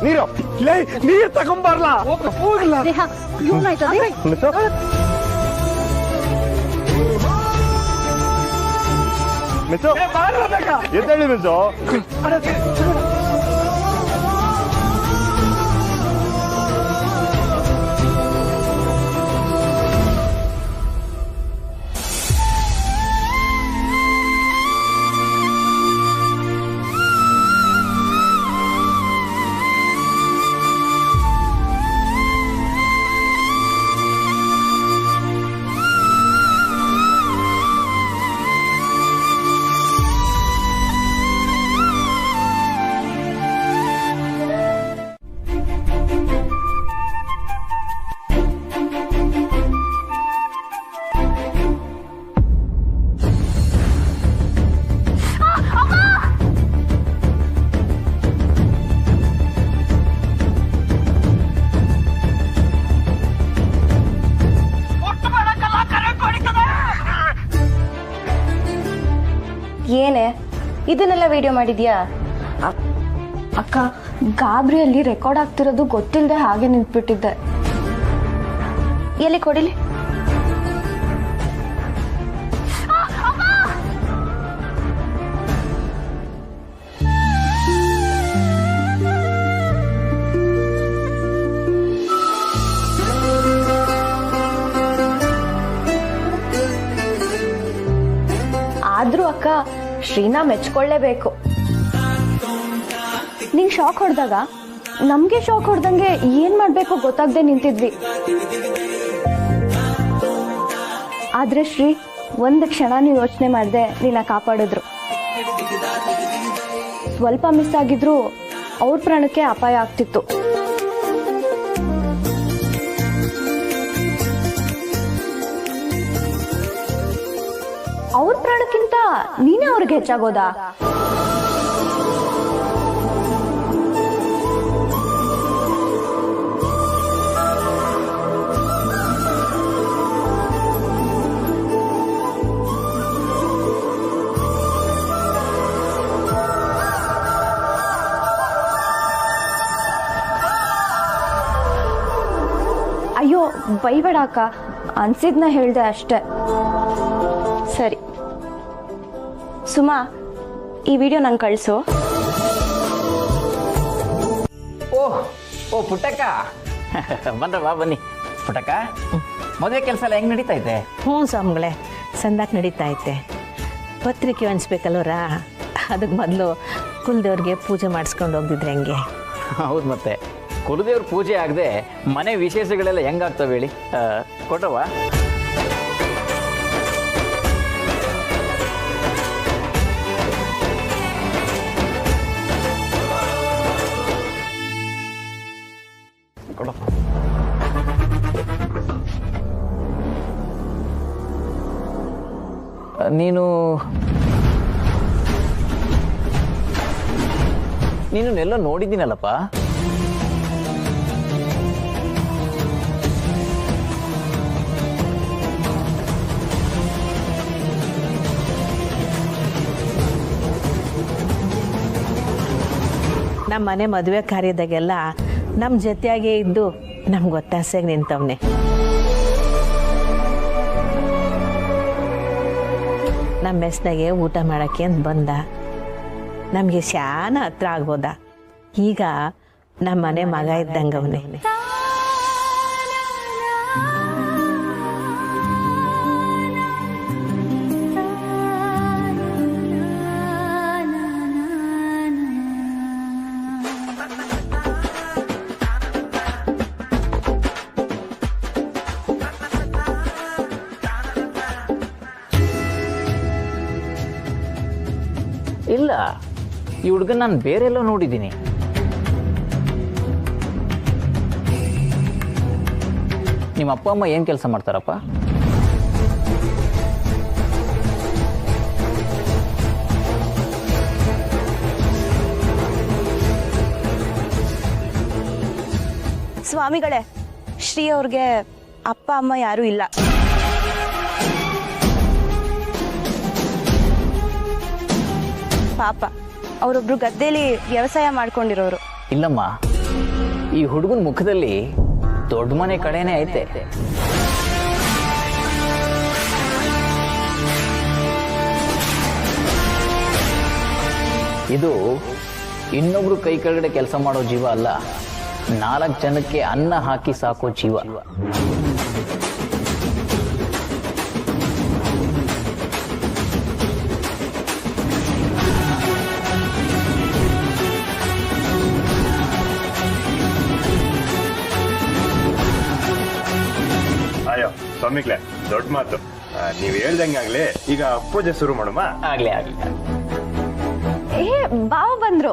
ನೀರು ನೀರು ತಗೊಂಬರ್ಲ. ಸ್ನೇಹ, ಏನಾಯ್ತದೆ? ಎದ್ದೇಳಿ ಮಿಸು. ಏನೇ ಇದನ್ನೆಲ್ಲ ವಿಡಿಯೋ ಮಾಡಿದ್ಯಾ? ಅಕ್ಕ, ಗಾಬರಿಯಲ್ಲಿ ರೆಕಾರ್ಡ್ ಆಗ್ತಿರೋದು ಗೊತ್ತಿಲ್ಲದೆ ಹಾಗೆ ನಿಂತ್ಬಿಟ್ಟಿದ್ದೆ. ಎಲ್ಲಿ ಕೊಡಿಲಿ? ಆದ್ರೂ ಅಕ್ಕ, ಶ್ರೀನಾ ಮೆಚ್ಕೊಳ್ಳೇಬೇಕು. ನಿಂಗೆ ಶಾಕ್ ಹೊಡೆದಾಗ ನಮ್ಗೆ ಶಾಕ್ ಹೊಡೆದಂಗೆ ಏನ್ ಮಾಡ್ಬೇಕು ಗೊತ್ತಾಗದೆ ನಿಂತಿದ್ವಿ. ಆದ್ರೆ ಶ್ರೀ ಒಂದು ಕ್ಷಣನೂ ಯೋಚನೆ ಮಾಡದೆ ನಿನ್ನ ಕಾಪಾಡಿದ್ರು. ಸ್ವಲ್ಪ ಮಿಸ್ ಆಗಿದ್ರು ಅವ್ರ ಪ್ರಾಣಕ್ಕೆ ಅಪಾಯ ಆಗ್ತಿತ್ತು. ಅವ್ರ ಪ್ರಾಣಕ್ಕಿಂತ ನೀನೇ ಅವ್ರಿಗೆ ಹೆಚ್ಚಾಗೋದಾ? ಅಯ್ಯೋ, ಬೈಬೇಡ ಅಕ್ಕ. ಅನ್ಸಿದ್ನ ಹೇಳ್ದೆ ಅಷ್ಟೆ. ಸರಿ ಸುಮಾ, ಈ ವಿಡಿಯೋ ನಂಗೆ ಕಳಿಸು. ಓ ಪುಟ್ಟಕ್ಕ ಬಂದ್ರವಾ, ಬನ್ನಿ ಪುಟ್ಟಕ್ಕ. ಮದುವೆ ಕೆಲಸ ಎಲ್ಲ ಹೆಂಗ್ ನಡೀತಾ ಇದೆ? ಹ್ಞೂ ಸ್ವಾಮಿಗಳೇ, ಸಂದಾಕ್ ನಡೀತಾ ಐತೆ. ಪತ್ರಿಕೆ ಹಂಚ್ಬೇಕಲ್ವರ, ಅದಕ್ಕೆ ಮೊದಲು ಕುಲದೇವ್ರಿಗೆ ಪೂಜೆ ಮಾಡಿಸ್ಕೊಂಡು ಹೋಗ್ದಿದ್ರೆ ಹೆಂಗೆ? ಹೌದು, ಮತ್ತೆ ಕುಲದೇವ್ರ ಪೂಜೆ ಆಗದೆ ಮನೆ ವಿಶೇಷಗಳೆಲ್ಲ ಹೆಂಗಾಗ್ತವೆ ಹೇಳಿ? ಕೊಟ್ರವ? ನೀನೆಲ್ಲ ನೋಡಿದ್ದೀನಲ್ಲಪ್ಪ. ನಮ್ಮ ಮನೆ ಮದುವೆ ಕಾರ್ಯದಾಗೆಲ್ಲ ನಮ್ಮ ಜೊತೆಯಾಗೇ ಇದ್ದು ನಮ್ಗೆ ಒತ್ತಾಸೆಯಾಗಿ ನಿಂತವನೆ. ನಮ್ಮ ಮೆಸ್ನಾಗೆ ಊಟ ಮಾಡೋಕ್ಕೆ ಅಂತ ಬಂದ. ನಮಗೆ ಶಾನ ಹತ್ರ ಆಗ್ಬೋದ. ಈಗ ನಮ್ಮ ಮನೆ ಮಗ ಇದ್ದಂಗೆ ಅವನೇ. ಇಲ್ಲ, ಈ ಹುಡುಗನ ನಾನು ಬೇರೆ ಎಲ್ಲೋ ನೋಡಿದ್ದೀನಿ. ನಿಮ್ಮ ಅಪ್ಪ ಅಮ್ಮ ಏನು ಕೆಲಸ ಮಾಡ್ತಾರಪ್ಪ? ಸ್ವಾಮಿಗಳೇ, ಶ್ರೀ ಅವ್ರಿಗೆ ಅಪ್ಪ ಅಮ್ಮ ಯಾರೂ ಇಲ್ಲ. ಪಾಪ, ಅವರೊಬ್ರು ಗದ್ದೆಯಲ್ಲಿ ವ್ಯವಸಾಯ ಮಾಡ್ಕೊಂಡಿರೋರು. ಇಲ್ಲಮ್ಮ, ಈ ಹುಡುಗನ ಮುಖದಲ್ಲಿ ದೊಡ್ಡ ಮನೆ ಕಡೆನೇ ಐತೆ. ಇದು ಇನ್ನೊಬ್ರು ಕೈ ಕೆಳಗಡೆ ಕೆಲಸ ಮಾಡೋ ಜೀವ ಅಲ್ಲ, 4 ಜನಕ್ಕೆ ಅನ್ನ ಹಾಕಿ ಸಾಕೋ ಜೀವ. ಅಯ್ಯೋ ಸ್ವಾಮಿಗ್ಲೆ, ದೊಡ್ಡ ಮಾತು. ನೀವ್ ಹೇಳ್ದಂಗೆ ಆಗ್ಲಿ, ಈಗ ಪೂಜೆ ಶುರು ಮಾಡಮ್ಮ. ಆಗ್ಲಿ ಆಗ್ಲಿ. ಬಾವ ಬಂದ್ರು.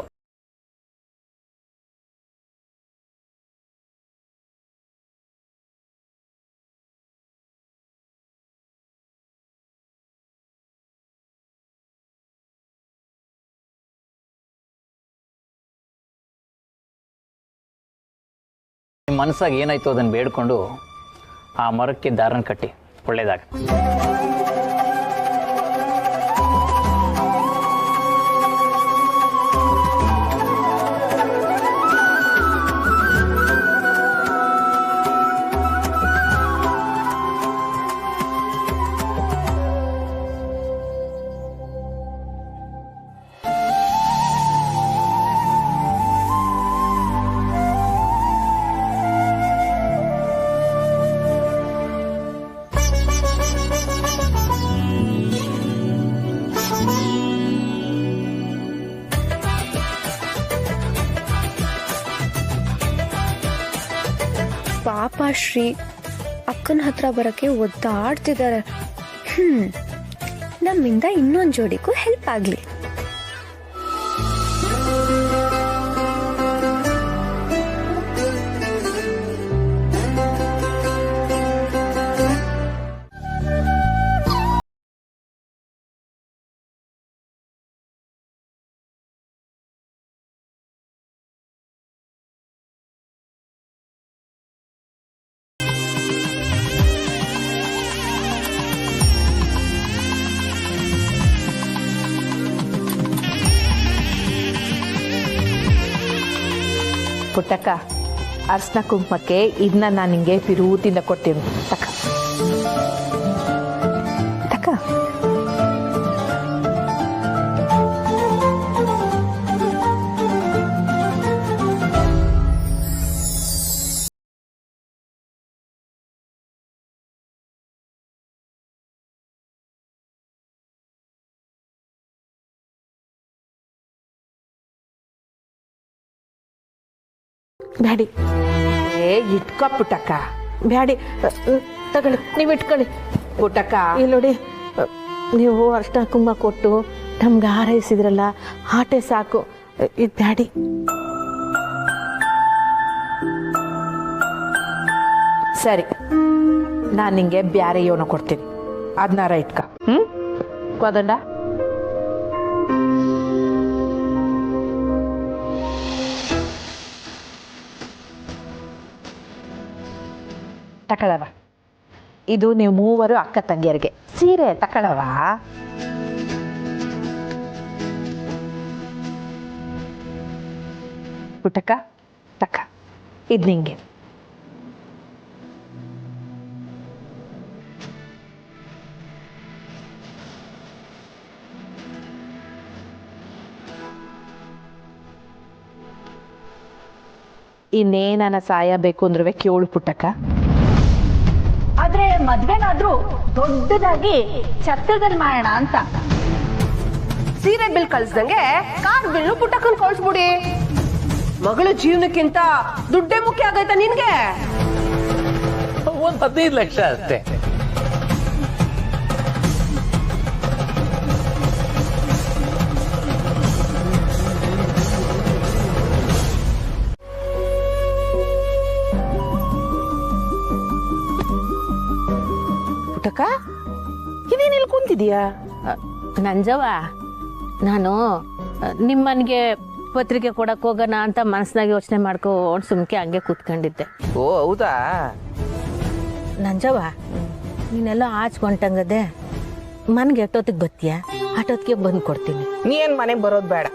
ನಿಮ್ಮ ಮನಸ್ಸಾಗ ಏನಾಯ್ತು ಅದನ್ನು ಬೇಡ್ಕೊಂಡು ಆ ಮರಕ್ಕೆ ದಾರನ ಕಟ್ಟಿ, ಒಳ್ಳೇದಾಗ. ಪಾಪ ಶ್ರೀ ಅಕ್ಕನ ಹತ್ರ ಬರಕ್ಕೆ ಒದ್ದಾಡ್ತಿದ್ದಾರೆ. ನಮ್ಮಿಂದ ಇನ್ನೊಂದು ಜೋಡಿಗೂ ಹೆಲ್ಪ್ ಆಗ್ಲಿ. ಪುಟ್ಟಕ್ಕ, ಅರ್ಶನ ಕುಂಕುಮಕ್ಕೆ ಇದನ್ನ ನಾನು ನಿಂಗೆ ಪಿರೂತಿಂದ ಕೊಡ್ತೀನಿ. ತಕ್ಕ ಬ್ಯಾಡಿ ಇಟ್ಕೊ ಪುಟ್ಟಕ್ಕ ಬ್ಯಾಡಿ ತಗೊಳ್ಳಿ ನೀವು ಇಟ್ಕೊಳ್ಳಿ ಪುಟ್ಟಕ್ಕ ಇಲ್ಲಿ ನೋಡಿ ನೀವು ಅರ್ಶಿನ ಕುಂಕುಮ ಕೊಟ್ಟು ನಮ್ಗೆ ಹಾರೈಸಿದ್ರಲ್ಲ ಆಟೆ ಸಾಕು ಇದು ಬ್ಯಾಡಿ ಸರಿ ನಾನು ನಿಂಗೆ ಬ್ಯಾರೆ ಯೋನ ಕೊಡ್ತೀನಿ ಅದನ್ನಾರ ಇಟ್ಕ ಕೋದಂಡ ತಕಳವ ಇದು ನೀವು ಮೂವರು ಅಕ್ಕ ತಂಗಿಯರಿಗೆ ಸೀರೆ ತಕಳವ ಪುಟ್ಟಕ್ಕ ತಕ್ಕ ಇದು ನಿಂಗೆ ಇನ್ನೇನ ಸಹಾಯ ಬೇಕು ಅಂದ್ರೂ ಕೇಳು ಪುಟ್ಟಕ್ಕ ಆದ್ರೆ ಮದ್ವೆನಾದ್ರೂ ದೊಡ್ಡದಾಗಿ ಛತ್ರದಲ್ಲಿ ಮಾಡೋಣ ಅಂತ. ಸೀರೆ ಬಿಲ್ ಕಳ್ಸ್ದಂಗೆ ಕಾರ್ ಬಿಲ್ಲು ಪುಟ್ಟಕ್ಕನ್ ಕಳ್ಸ್ಬಿಡಿ. ಮಗಳ ಜೀವನಕ್ಕಿಂತ ದುಡ್ಡೇ ಮುಖ್ಯ ಆಗೈತ ನಿನ್ಗೆ? ಒಂದ್ 15 ಲಕ್ಷ ಅಷ್ಟೇ. ಪುಟ್ಟಕ್ಕ ಇದೇನು ಇಲ್ಲಿ ಕುಂತಿದೀಯಾ? ನಂಜವ್ವ, ನಾನು ನಿಮ್ಮನಿಗೆ ಪತ್ರಿಕೆ ಕೊಡಕ್ ಹೋಗೋಣ ಅಂತ ಮನಸ್ನಾಗ ಯೋಚನೆ ಮಾಡ್ಕೊಂಡು ಸುಮ್ಕೆ ಹಂಗೆ ಕೂತ್ಕೊಂಡಿದ್ದೆ. ಓ ಹೌದಾ? ನಂಜವ್ವ, ನೀನೆಲ್ಲ ಆಚ್ಕೊಂಡಂಗದೆ ಮನ್ಗೆ ಎಷ್ಟೊತ್ತಿಗೆ ಬತ್ತೀಯ? ಅಷ್ಟೊತ್ತಿಗೆ ಬಂದು ಕೊಡ್ತೀನಿ. ನೀ ಏನ್ ಮನೆಗೆ ಬರೋದು ಬೇಡ,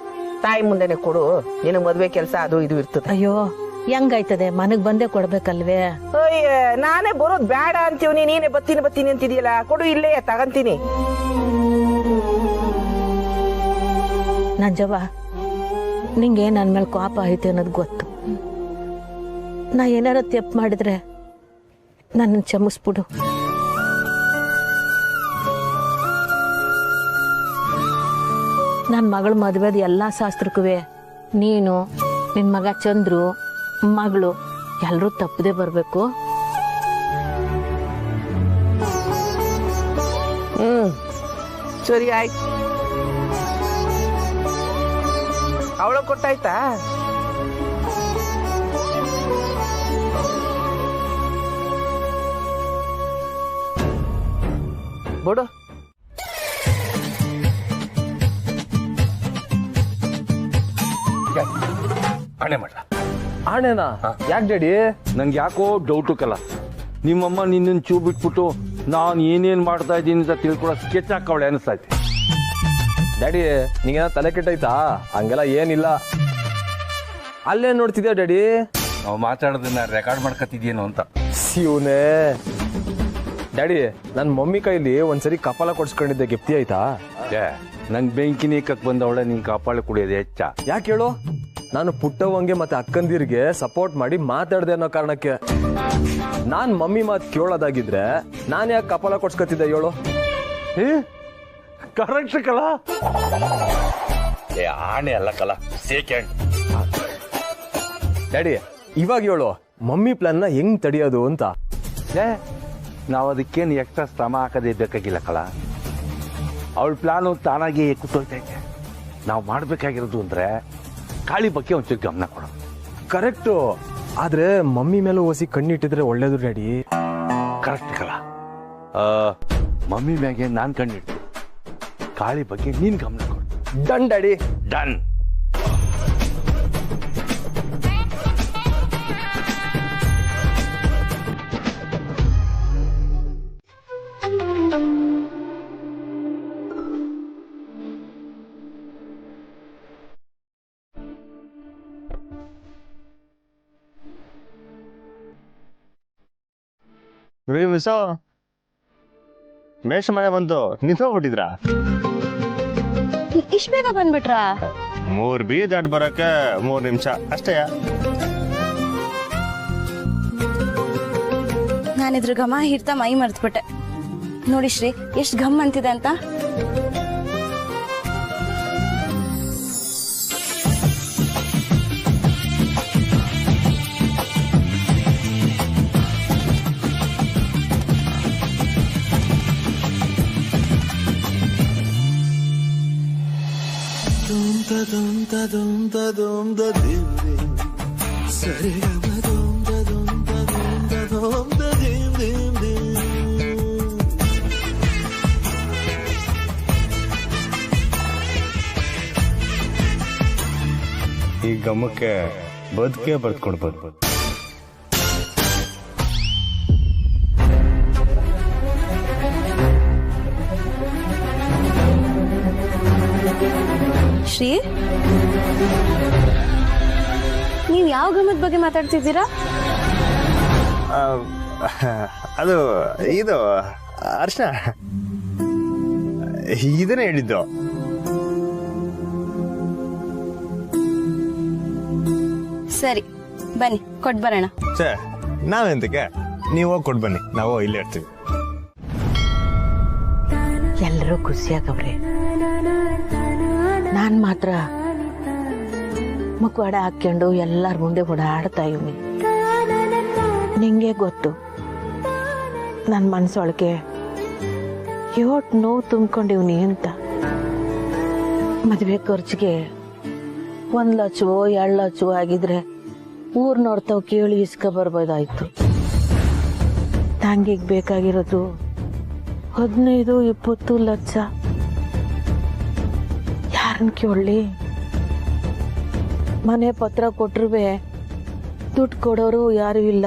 ತಾಯಿ ಮುಂದೆನೆ ಕೊಡು. ನಿನಗೆ ಮದ್ವೆ ಕೆಲಸ ಅದು ಇದು ಇರ್ತದೆ. ಅಯ್ಯೋ ಹೆಂಗಾಯ್ತದೆ, ಮನೆಗ್ ಬಂದೇ ಕೊಡ್ಬೇಕಲ್ವೇ? ಅಯ್ಯ, ನಾನೇ ಬರೋದು ಬೇಡ ಅಂತೀವಿ, ನೀನೇ ಬತ್ತೀನಿ ಅಂತಿದೀಯಲ್ಲ. ಕೊಡು, ಇಲ್ಲೇ ತಗಂತೀನಿ. ನಂಜವ್ವ, ನಿಂಗೆ ನನ್ನ ಮೇಲೆ ಕೋಪ ಐತೆ ಅನ್ನೋದು ಗೊತ್ತು. ನಾ ಏನಾರ ತಪ್ಪು ಮಾಡಿದ್ರೆ ನನ್ನ ಕ್ಷಮಿಸ್ಬಿಡು. ನನ್ನ ಮಗಳ ಮದುವೆದ ಎಲ್ಲ ಶಾಸ್ತ್ರಕ್ಕೂ ನೀನು, ನಿನ್ನ ಮಗ ಚಂದ್ರು, ಮಗಳು ಎಲ್ಲರೂ ತಪ್ಪದೆ ಬರಬೇಕು. ಸರಿ ಆಯ್ತು. ಅವಳ ಕೊಟ್ಟಾಯ್ತಾ? ಬಿಡು. ಆಣೆ ಮಾಡ್ಲಾ? ಆಣೆನಾ? ಯಾಕೆ ಡ್ಯಾಡಿ? ನಂಗೆ ಯಾಕೋ ಡೌಟು ಕಲ. ನಿಮ್ಮಮ್ಮ ನಿನ್ನನ್ನು ಚೂ ಬಿಟ್ಬಿಟ್ಟು ನಾನು ಏನೇನು ಮಾಡ್ತಾ ಇದ್ದೀನಿ ಅಂತ ತಿಳ್ಕೊಳ್ಳೋ ಸ್ಕೆಚ್ ಹಾಕವಳೆ ಅನಿಸ್ತೈತೆ. ಡ್ಯಾಡಿ, ನಿಂಗೇನ ತಲೆ ಕೆಟ್ಟೈತಾ? ಹಂಗೆಲ್ಲ ಏನಿಲ್ಲ. ಅಲ್ಲೇ ನೋಡ್ತಿದ್ಯಾ ಡ್ಯಾಡಿ? ನಾವು ಮಾತಾಡೋದನ್ನ ರೆಕಾರ್ಡ್ ಮಾಡ್ಕೊತಿದ್ಯೇನೋ ಅಂತ. ಶಿವನೇ ಡ್ಯಾಡಿ, ನನ್ನ ಮಮ್ಮಿ ಕೈಲಿ ಒಂದ್ಸರಿ ಕಪಾಲ ಕೊಡ್ಸ್ಕೊಂಡಿದ್ದೆ, ಗೆಪ್ತಿ ಆಯ್ತಾ? ನಂಗೆ ಬೆಂಕಿ ನೀಕಕ್ಕೆ ಬಂದವಳೆ ನಿನ್ ಕಪಾಳ ಕುಡಿಯೋದು ಹೆಚ್ಚ. ಯಾಕೆ ಹೇಳು? ನಾನು ಪುಟ್ಟವಂಗೆ ಮತ್ತೆ ಅಕ್ಕಂದಿರ್ಗೆ ಸಪೋರ್ಟ್ ಮಾಡಿ ಮಾತಾಡ್ದೆ ಅನ್ನೋ ಕಾರಣಕ್ಕೆ. ನಾನ್ ಮಮ್ಮಿ ಮಾತು ಕೇಳೋದಾಗಿದ್ರೆ ನಾನು ಯಾಕೆ ಕಪಾಲ ಕೊಡ್ಸ್ಕೊತಿದ್ದೆ ಹೇಳು? ಕರೆಕ್ಟ್ ಕಲ. ಆಣೆ ಅಲ್ಲ ಕಲ, ಸೆಕೆಂಡ್. ಡ್ಯಾಡಿ, ಇವಾಗ ಹೇಳು, ಮಮ್ಮಿ ಪ್ಲಾನ್ನ ಹೆಂಗ್ ತಡೆಯೋದು ಅಂತ. ನಾವು ಅದಕ್ಕೇನು ಎಕ್ಸ್ಟ್ರಾ ಶ್ರಮ ಹಾಕೋದೇ ಬೇಕಾಗಿಲ್ಲ ಕಲ. ಅವಳ ಪ್ಲಾನು ತಾನಾಗಿ ಕೂತೋಯ್ತೈತೆ. ನಾವು ಮಾಡ್ಬೇಕಾಗಿರೋದು ಅಂದ್ರೆ ಕಾಳಿ ಬಗ್ಗೆ ಒಂಚೂರು ಗಮನ ಕೊಡೋದು. ಕರೆಕ್ಟು. ಆದ್ರೆ ಮಮ್ಮಿ ಮೇಲೂ ಓಸಿ ಕಣ್ಣಿಟ್ಟಿದ್ರೆ ಒಳ್ಳೇದು ಡ್ಯಾಡಿ. ಕರೆಕ್ಟ್ ಕಲ. ಮಮ್ಮಿ ಮ್ಯಾಗೆ ನಾನ್ ಕಣ್ಣಿಟ್ಟು, ಕಾಳಿ ಬಗ್ಗೆ ನೀನ್ ಗಮನ ಕೊಡು. Done daddy, done. ಮೇಷ ಮನೆ ಬಂತು, ನಿಂತ್ಕೊಂಡ್ಬಿಟ್ಟಿದ್ರಾ? ಇಷ್ಟ ಬೇಗ ಬಂದ್ಬಿಟ್ರಾ? 3 ಬೀದಿ ದಾಟ್ ಬರಕ್ಕೆ 3 ನಿಮಿಷ ಅಷ್ಟೇ. ನಾನಿದ್ರ ಘಮ ಹಿಡ್ತಾ ಮೈ ಮರ್ತ್ಬಿಟ್ಟೆ. ನೋಡಿ ಶ್ರೀ, ಎಷ್ಟು ಘಮ್ ಅಂತಿದೆ ಅಂತ. ಈ ಗಮಕ್ಕೆ ಬದುಕೆ ಬರ್ದ್ಕೊಡ್ಬೋದು. ಶ್ರೀ, ನೀವ್ ಯಾವ ಗಮದ ಬಗ್ಗೆ ಮಾತಾಡ್ತಿದ್ದೀರಾ? ಅದು ಇದು ಅರ್ಶನ ಇದನ್ನೇ ಹೇಳಿದ್ದು. ಸರಿ ಬನ್ನಿ ಕೊಟ್ ಬರೋಣ. ಸರ್ ನಾವೆಂತಕ್ಕೆ, ನೀವು ಹೋಗಿ ಕೊಟ್ಟು ಬನ್ನಿ, ನಾವು ಇಲ್ಲೇ ಇರ್ತೀವಿ. ಎಲ್ಲರೂ ಖುಷಿಯಾಗವ್ರೆ, ನಾನು ಮಾತ್ರ ಮುಖವಾಡ ಹಾಕ್ಕೊಂಡು ಎಲ್ಲರ ಮುಂದೆ ಓಡಾಡ್ತಾ ಇವ್ನಿ. ನಿಂಗೆ ಗೊತ್ತು ನನ್ನ ಮನಸ್ಸೊಳಗೆ ಯೋಟ್ ನೋವು ತುಂಬ್ಕೊಂಡಿವ್ನಿ ಅಂತ. ಮದುವೆ ಖರ್ಚಿಗೆ 1 ಲಕ್ಷವೋ 2 ಲಕ್ಷವೋ ಆಗಿದ್ರೆ ಊರ್ನೋರ್ತಾವ್ ಕೇಳಿ ಇಸ್ಕ ಬರ್ಬೋದಾಯ್ತು. ತಂಗಿಗೆ ಬೇಕಾಗಿರೋದು 15-20 ಲಕ್ಷ. ಯಾರನ್ನ ಕೇಳಲಿ? ಮನೆ ಪತ್ರ ಕೊಟ್ರೂ ದುಡ್ಡು ಕೊಡೋರು ಯಾರು ಇಲ್ಲ.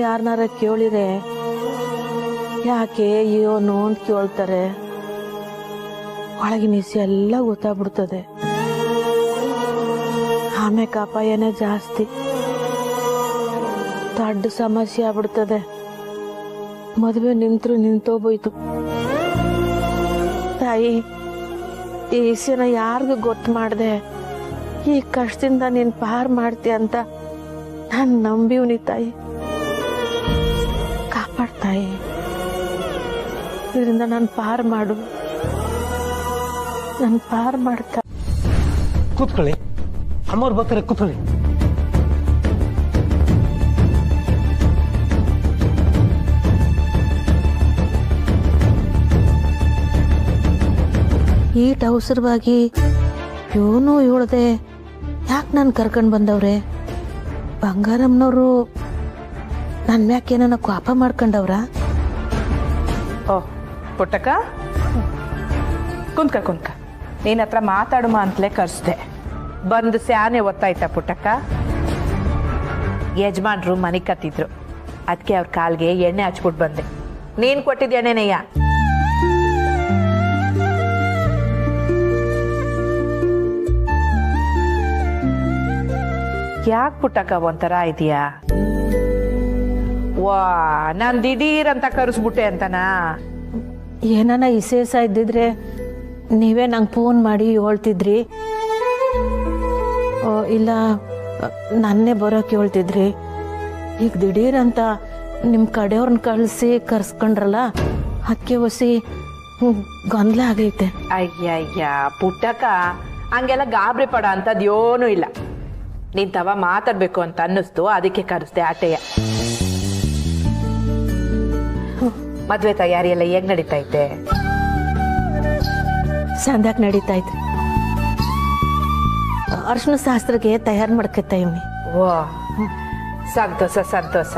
ಯಾರನ್ನಾರ ಕೇಳಿದ್ರೆ ಯಾಕೆ ಏನು ಅಂತ ಕೇಳ್ತಾರೆ. ಒಳಗಿನ ಇಸಿ ಎಲ್ಲ ಗೊತ್ತಾಗ್ಬಿಡ್ತದೆ. ಆಮೇಲೆ ಅಪಾಯನೇ ಜಾಸ್ತಿ, ದೊಡ್ಡ ಸಮಸ್ಯೆ ಆಗ್ಬಿಡ್ತದೆ. ಮದುವೆ ನಿಂತೋಗೋಯ್ತು. ತಾಯಿ, ಈ ವಿಷಯನ ಯಾರಿಗೂ ಗೊತ್ತು ಮಾಡ್ದೆ ಈ ಕಷ್ಟದಿಂದ ನೀನ್ ಪಾರ್ ಮಾಡ್ತೀಯ ಅಂತ ನಾನು ನಂಬಿವ್ನಿ ತಾಯಿ. ಕಾಪಾಡ್ತಾಯಿ, ಇದರಿಂದ ನಾನು ಪಾರ್ ಮಾಡು, ನಾನು ಪಾರ್ ಮಾಡ್ತಾ. ಕೂತ್ಕೊಳ್ಳಿ, ಅಮ್ಮವ್ರು ಬರ್ತಾರೆ, ಕೂತ್ಕೊಳ್ಳಿ. ಈಟ್ ಅವಸರವಾಗಿ ಇವನು ಹೇಳ್ದೆ ಯಾಕೆ ನಾನು ಕರ್ಕೊಂಡು ಬಂದವ್ರೆ? ಬಂಗಾರಮ್ಮನವರು ನನ್ನ ಮ್ಯಾಕೆ ನನ್ನ ಕೋಪ ಮಾಡ್ಕೊಂಡವ್ರ? ಓ ಪುಟ್ಟಕ್ಕ, ಕುಂತ್ಕ ನೀನ್ ಹತ್ರ ಮಾತಾಡುಮ ಅಂತಲೇ ಕರ್ಸ್ದೆ. ಬಂದು ಸ್ಯಾನೆ ಒತ್ತಾಯ್ತಾ ಪುಟ್ಟಕ್ಕ? ಯಜಮಾನ್ರು ಮನೆ ಕತ್ತಿದ್ರು, ಅದಕ್ಕೆ ಅವ್ರ ಕಾಲ್ಗೆ ಎಣ್ಣೆ ಹಚ್ಬಿಟ್ಟು ಬಂದೆ. ನೀನ್ ಕೊಟ್ಟಿದ್ದ ಎಣ್ಣೆನೆಯ್ಯ? ಯಾಕೆ ಪುಟ್ಟಕ್ಕ ಒಂಥರ ಇದೆಯಾ? ವಾ, ನಾನ್ ದಿಢೀರ್ ಅಂತ ಕರೆಸ್ಬಿಟ್ಟೆ ಅಂತನಾ? ಏನಾನ ವಿಶೇಷ ಇದ್ದಿದ್ರೆ ನೀವೇ ನಂಗೆ ಫೋನ್ ಮಾಡಿ ಹೇಳ್ತಿದ್ರಿ, ಇಲ್ಲ ನನ್ನೇ ಬರೋಕೆ ಹೇಳ್ತಿದ್ರಿ. ಈಗ ದಿಢೀರ್ ಅಂತ ನಿಮ್ಮ ಕಡೆಯವ್ರನ್ನ ಕಳಿಸಿ ಕರ್ಸ್ಕೊಂಡ್ರಲ್ಲ, ಅದಕ್ಕೆ ಹೊಸಿ ಗೊಂದಲ ಆಗೈತೆ. ಅಯ್ಯಯ್ಯ ಪುಟ್ಟಕ್ಕ, ಹಂಗೆಲ್ಲ ಗಾಬರಿ ಪಡ ಅಂತದ್ ಏನೂ ಇಲ್ಲ. ನೀನ್ ತವ ಮಾತಾಡ್ಬೇಕು ಅಂತ ಅನ್ನಿಸ್ತು, ಅದಕ್ಕೆ ಕರೆಸ್ದೆ ಆಟೆಯ. ಮದ್ವೆ ತಯಾರಿ ಎಲ್ಲ ಹೇಗ್ ನಡೀತಾ ಐತೆ? ಸಂದ್ಯಾಕ್ ನಡೀತಾ ಐತ್ರಿ. ಅರ್ಶಿನ ಶಾಸ್ತ್ರಕ್ಕೆ ತಯಾರು ಮಾಡ್ಕೊತಾ ಇವ್ನಿ. ಓ ಸಂತೋಷ.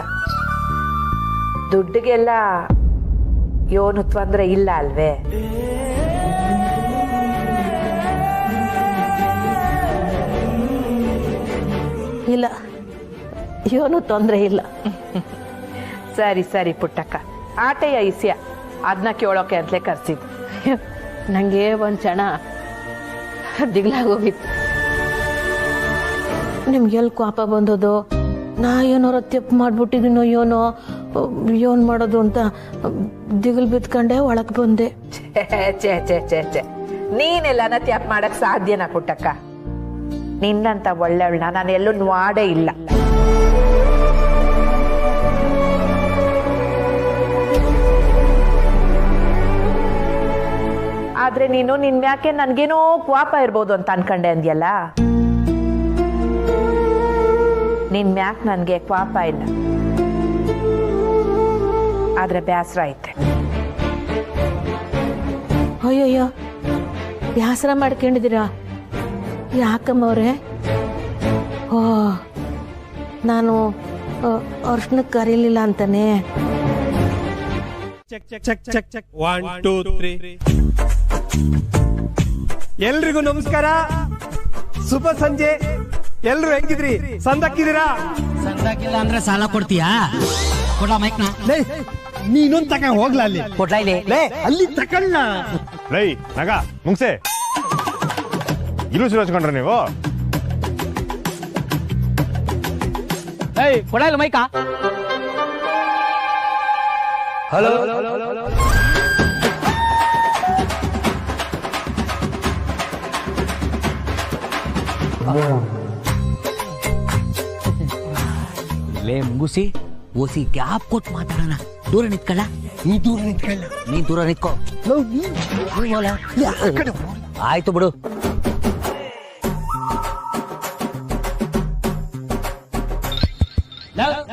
ದುಡ್ಡಿಗೆಲ್ಲ ಏನು ತೊಂದ್ರೆ ಇಲ್ಲ ಅಲ್ವೇ? ಇಲ್ಲ, ಏನು ತೊಂದರೆ ಇಲ್ಲ. ಸರಿ ಪುಟ್ಟಕ್ಕ, ಆಟೆಯ ಇಸ್ಯ ಅದನ್ನ ಕೇಳೋಕೆ ಅಂತಲೇ ಕರ್ಸಿದ್ದು. ನಂಗೆ ಒಂದು ಕ್ಷಣ ದಿಗ್ಲಾಗೋಗಿತ್ತು. ನಿಮ್ಗೆಲ್ಲಿ ಕೋಪ ಬಂದದು, ನಾ ಏನಾರ ತಪ್ಪು ಮಾಡ್ಬಿಟ್ಟಿದ್ದೀನೋ ಏನ್ ಮಾಡೋದು ಅಂತ ದಿಗಿಲ್ ಬಿತ್ಕೊಂಡೆ ಒಳಗೆ ಬಂದೆ. ಛೇ ನೀನೆಲ್ಲ ತ್ಯಾಪ್ ಮಾಡಕ್ ಸಾಧ್ಯನಾ ಪುಟ್ಟಕ್ಕ? ನಿನ್ನಂತ ಒಳ್ಳೆವಳನ್ನ ನಾನು ಎಲ್ಲೂ ನೋಡೇ ಇಲ್ಲ. ಆದ್ರೆ ನೀನು ನಿನ್ ಮ್ಯಾಕೆ ನನ್ಗೇನೋ ಕೋಪ ಇರ್ಬೋದು ಅಂತ ಅನ್ಕೊಂಡೆ ಅಂದ್ಯಲ್ಲ. ನಿನ್ ಮ್ಯಾಕ್ ನನ್ಗೆ ಕೋಪ ಇಲ್ಲ, ಆದ್ರೆ ಬೇಸರ ಐತೆ. ಅಯ್ಯಯ್ಯೋ, ಬ್ಯಾಸರ ಮಾಡ್ಕೊಂಡಿದ್ದೀರಾ? ಯಾಕಮ್ಮವ್ರೆ? ಓ, ನಾನು ಅರ್ಶನಕ್ಕೆ ಕರೀಲಿಲ್ಲ ಅಂತಾನೆ. One, two, three. ಎಲ್ರಿಗೂ ನಮಸ್ಕಾರ, ಶುಭ ಸಂಜೆ. ಎಲ್ರು ಹೆಂಗಿದ್ರಿ? ಸಂದಕ್ಕಿದ್ದೀರಾ? ಸಂದಕ್ಕಿಲ್ಲ ಅಂದ್ರೆ ಸಾಲ ಕೊಡ್ತೀಯಾ? ಕೊಡ ಮೈಕ್ನ. ನೀನೊಂದ್ ತಕ ಹೋಗ್ಲ ಅಲ್ಲಿ ಕೊಡ್ಲಾ ಇಲ್ಲಿ ಅಲ್ಲಿ ತಕಳ್ಳ. ಲೈ ನಗ ಮುಗ್ಸೆ ಇಲ್ಲೂ ಸಿರೋಚ್ಕೊಂಡ್ರೆ ನೀವು. ಏಯ್ ಕೊಡ ಇಲ್ಲ ಮೈಕ. ಹಲೋ ಲೇ ಮುಂಗುಸಿ, ಓಸಿ ಗ್ಯಾಪ್ ಕೊಟ್ಟು ಮಾತಾಡೋಣ. ದೂರ ನಿಂತ್ಕೊಳ್ಳ. ನೀ ದೂರ ನಿಂತ್ಕೊಳ್ಳ. ನೀ ದೂರ ನಿಂತ್ಕೋ. ಆಯ್ತು ಬಿಡು.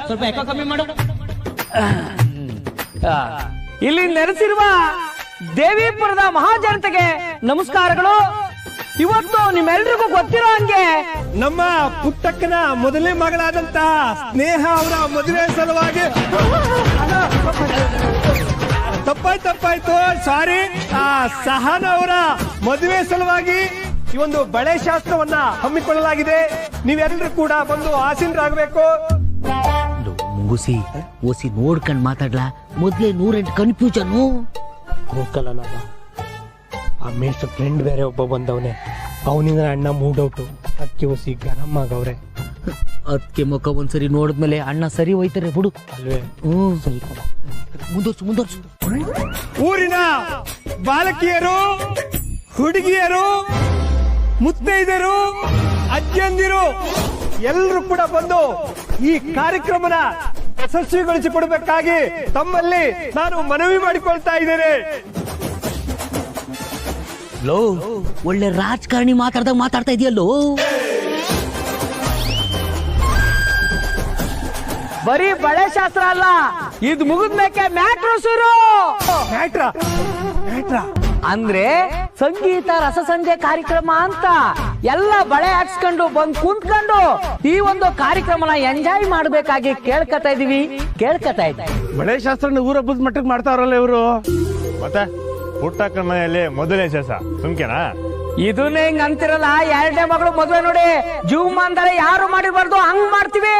ಸ್ವಲ್ಪ ಎಕೋ ಕಮ್ಮಿ ಮಾಡು. ಇಲ್ಲಿ ನೆಲೆಸಿರುವ ದೇವಿಪುರದ ಮಹಾಜನತೆಗೆ ನಮಸ್ಕಾರಗಳು. ಇವತ್ತು ನಿಮ್ಮೆಲ್ರಿಗೂ ಗೊತ್ತಿರೋ ಹಂಗೆ ನಮ್ಮ ಪುಟ್ಟಕ್ಕನ ಮೊದಲನೇ ಮಗಳಾದಂತ ಸ್ನೇಹ ಅವರ ಮದುವೆ ಸಲುವಾಗಿ ತಪ್ಪಾಯ್ತು ಸಾರಿ. ಸಹನ ಅವರ ಮದುವೆ ಸಲುವಾಗಿ ಈ ಒಂದು ಬಳೆ ಶಾಸ್ತ್ರವನ್ನ ಹಮ್ಮಿಕೊಳ್ಳಲಾಗಿದೆ. ನೀವೆಲ್ಲರೂ ಕೂಡ ಬಂದು ಆಸೀನರಾಗಬೇಕು. ಮುಂಗುಸಿ, ಓಸಿ ನೋಡ್ಕೊಂಡ್ ಮಾತಾಡ್ಲಾ. ಮೊದ್ಲೇ 108 ಕನ್ಫ್ಯೂಷನ್. ಹೋಗಲ್ಲ ನಾನು. ಆ ಮೇಷ್ಟ್ರ ಫ್ರೆಂಡ್ ಬೇರೆ ಒಬ್ಬ ಬಂದವನೆ, ಅವನಿಂದ ಅಣ್ಣ ಮೂಡೌಟು. ಅದಕ್ಕೆ ಹೊಸಿ ಗರಂ ಆಗವ್ರೆ. ಅದಕ್ಕೆ ಮುಖ ಒಂದ್ಸರಿ ನೋಡಿದ್ಮೇಲೆ ಅಣ್ಣ ಸರಿ ಹೋಯ್ತಾರೆ ಬಿಡು. ಅಲ್ವೇ? ಮುಂದುವರ್ಸು. ಊರಿನ ಬಾಲಕಿಯರು, ಹುಡುಗಿಯರು, ಮುತ್ತೈದರು, ಅಜ್ಜಂದಿರು ಎಲ್ಲರೂ ಕೂಡ ಬಂದು ಈ ಕಾರ್ಯಕ್ರಮನ ಯಶಸ್ವಿಗೊಳಿಸಿಕೊಡ್ಬೇಕಾಗಿ ತಮ್ಮಲ್ಲಿ ನಾನು ಮನವಿ ಮಾಡಿಕೊಳ್ತಾ ಇದ್ದೇನೆ. ಲೋ, ಒಳ್ಳೆ ರಾಜಕಾರಣಿ ಮಾತಾಡ್ತಾ ಇದೆಯಲ್ಲೋ. ಬರೀ ಬಳೆ ಶಾಸ್ತ್ರ ಅಲ್ಲ, ಇದು ಮುಗಿದ್ಮೇಕೆ ಮ್ಯಾಟ್ರು ಶುರು. ಅಂದ್ರೆ ಸಂಗೀತ ರಸಸಂಜೆ ಕಾರ್ಯಕ್ರಮ ಅಂತ ಎಲ್ಲ ಬಳೆ ಹಾಕ್ಸ್ಕೊಂಡು ಬಂದ್ ಕುಂತ್ಕೊಂಡು ಈ ಒಂದು ಕಾರ್ಯಕ್ರಮನ ಎಂಜಾಯ್ ಮಾಡ್ಬೇಕಾಗಿ ಕೇಳ್ಕತಾ ಇದೀವಿ. ಬಳೆ ಶಾಸ್ತ್ರ ಊರಬ್ಬದ ಮಟ್ಟಕ್ಕೆ ಮಾಡ್ತಾವ್ರಲ್ಲ ಇವರು. ಮತ್ತೆ ಪುಟ್ಟಕ್ಕನ ಮನೆಯಲ್ಲಿ ಮೊದಲನೇ ಶಾಸ ಸುಮ್ಕೆನಾ? ಇದನ್ನೇ ಹಿಂಗ್ ಅಂತಿರಲ್ಲ. 2ನೇ ಮಗಳು ಮದುವೆ ನೋಡಿ ಜೀವಮಾನದಲ್ಲಿ ಯಾರು ಮಾಡಿರ್ಬಾರ್ದು ಹಂಗ್ ಮಾಡ್ತೀವಿ.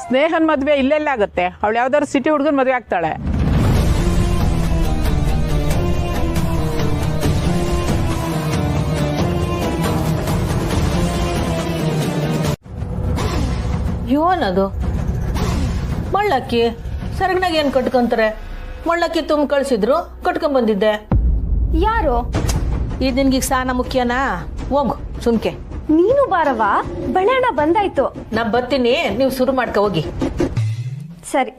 ಸ್ನೇಹನ್ ಮದ್ವೆ ಇಲ್ಲೆಲ್ಲ ಆಗುತ್ತೆ. ಅವಳು ಯಾವ್ದಾದ್ರು ಸಿಟಿ ಹುಡುಗನ್ ಮದ್ವೆ ಆಗ್ತಾಳೆ. ಏನದು ಮಳ್ಳಕ್ಕಿ? ಸರಗನಾಗ ಏನ್ ಕಟ್ಕೊಂತಾರೆ? ಮಳ್ಳಕ್ಕಿ ತುಂಬ ಕಳ್ಸಿದ್ರು, ಕಟ್ಕೊಂಡ್ ಬಂದಿದ್ದೆ. ಯಾರು? ಇದು ನಿನ್ಗೆ ಸ್ನಾನ ಮುಖ್ಯನಾ? ಹೋಗು ಸುಮ್ಕೆ. ನೀನು ಬಾರವ್ವ, ಬಳೆಣ್ಣ ಬಂದಾಯ್ತು. ನಾ ಬರ್ತೀನಿ, ನೀವು ಶುರು ಮಾಡ್ಕ ಹೋಗಿ. ಸರಿ.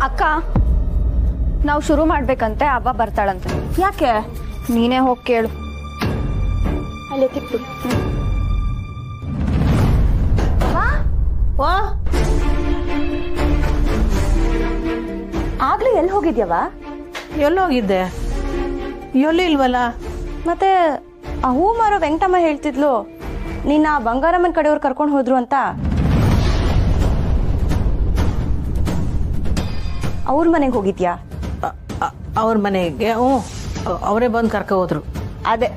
ಅಕ್ಕ, ನಾವು ಶುರು ಮಾಡ್ಬೇಕಂತೆ. ಅವ್ವ ಬರ್ತಾಳಂತೆ. ಯಾಕೆ? ನೀನೇ ಹೋಗಿ ಕೇಳು. ಅಲ್ಲೇ ತಿಕ್ಕು. ಆಗ್ಲೇ ಎಲ್ಲಿ ಹೋಗಿದ್ಯವ? ಎಲ್ಲೋಗಿದ್ದೆ? ಎಲ್ಲಿ ಇಲ್ವಲ್ಲ. ಮತ್ತೆ ಆ ಹೂ ಮಾರೋ ವೆಂಕಟಮ್ಮ ಹೇಳ್ತಿದ್ಲು ನಿನ್ನ ಬಂಗಾರಮ್ಮನ ಕಡೆಯವ್ರು ಕರ್ಕೊಂಡು ಹೋದ್ರು ಅಂತ. ಅವ್ರ ಮನೆಗೆ ಹೋಗಿದ್ಯಾ? ಅವ್ರ ಮನೆಗೆ ಅವರೇ ಬಂದು ಕರ್ಕೊ ಹೋದ್ರು. ಅದೇ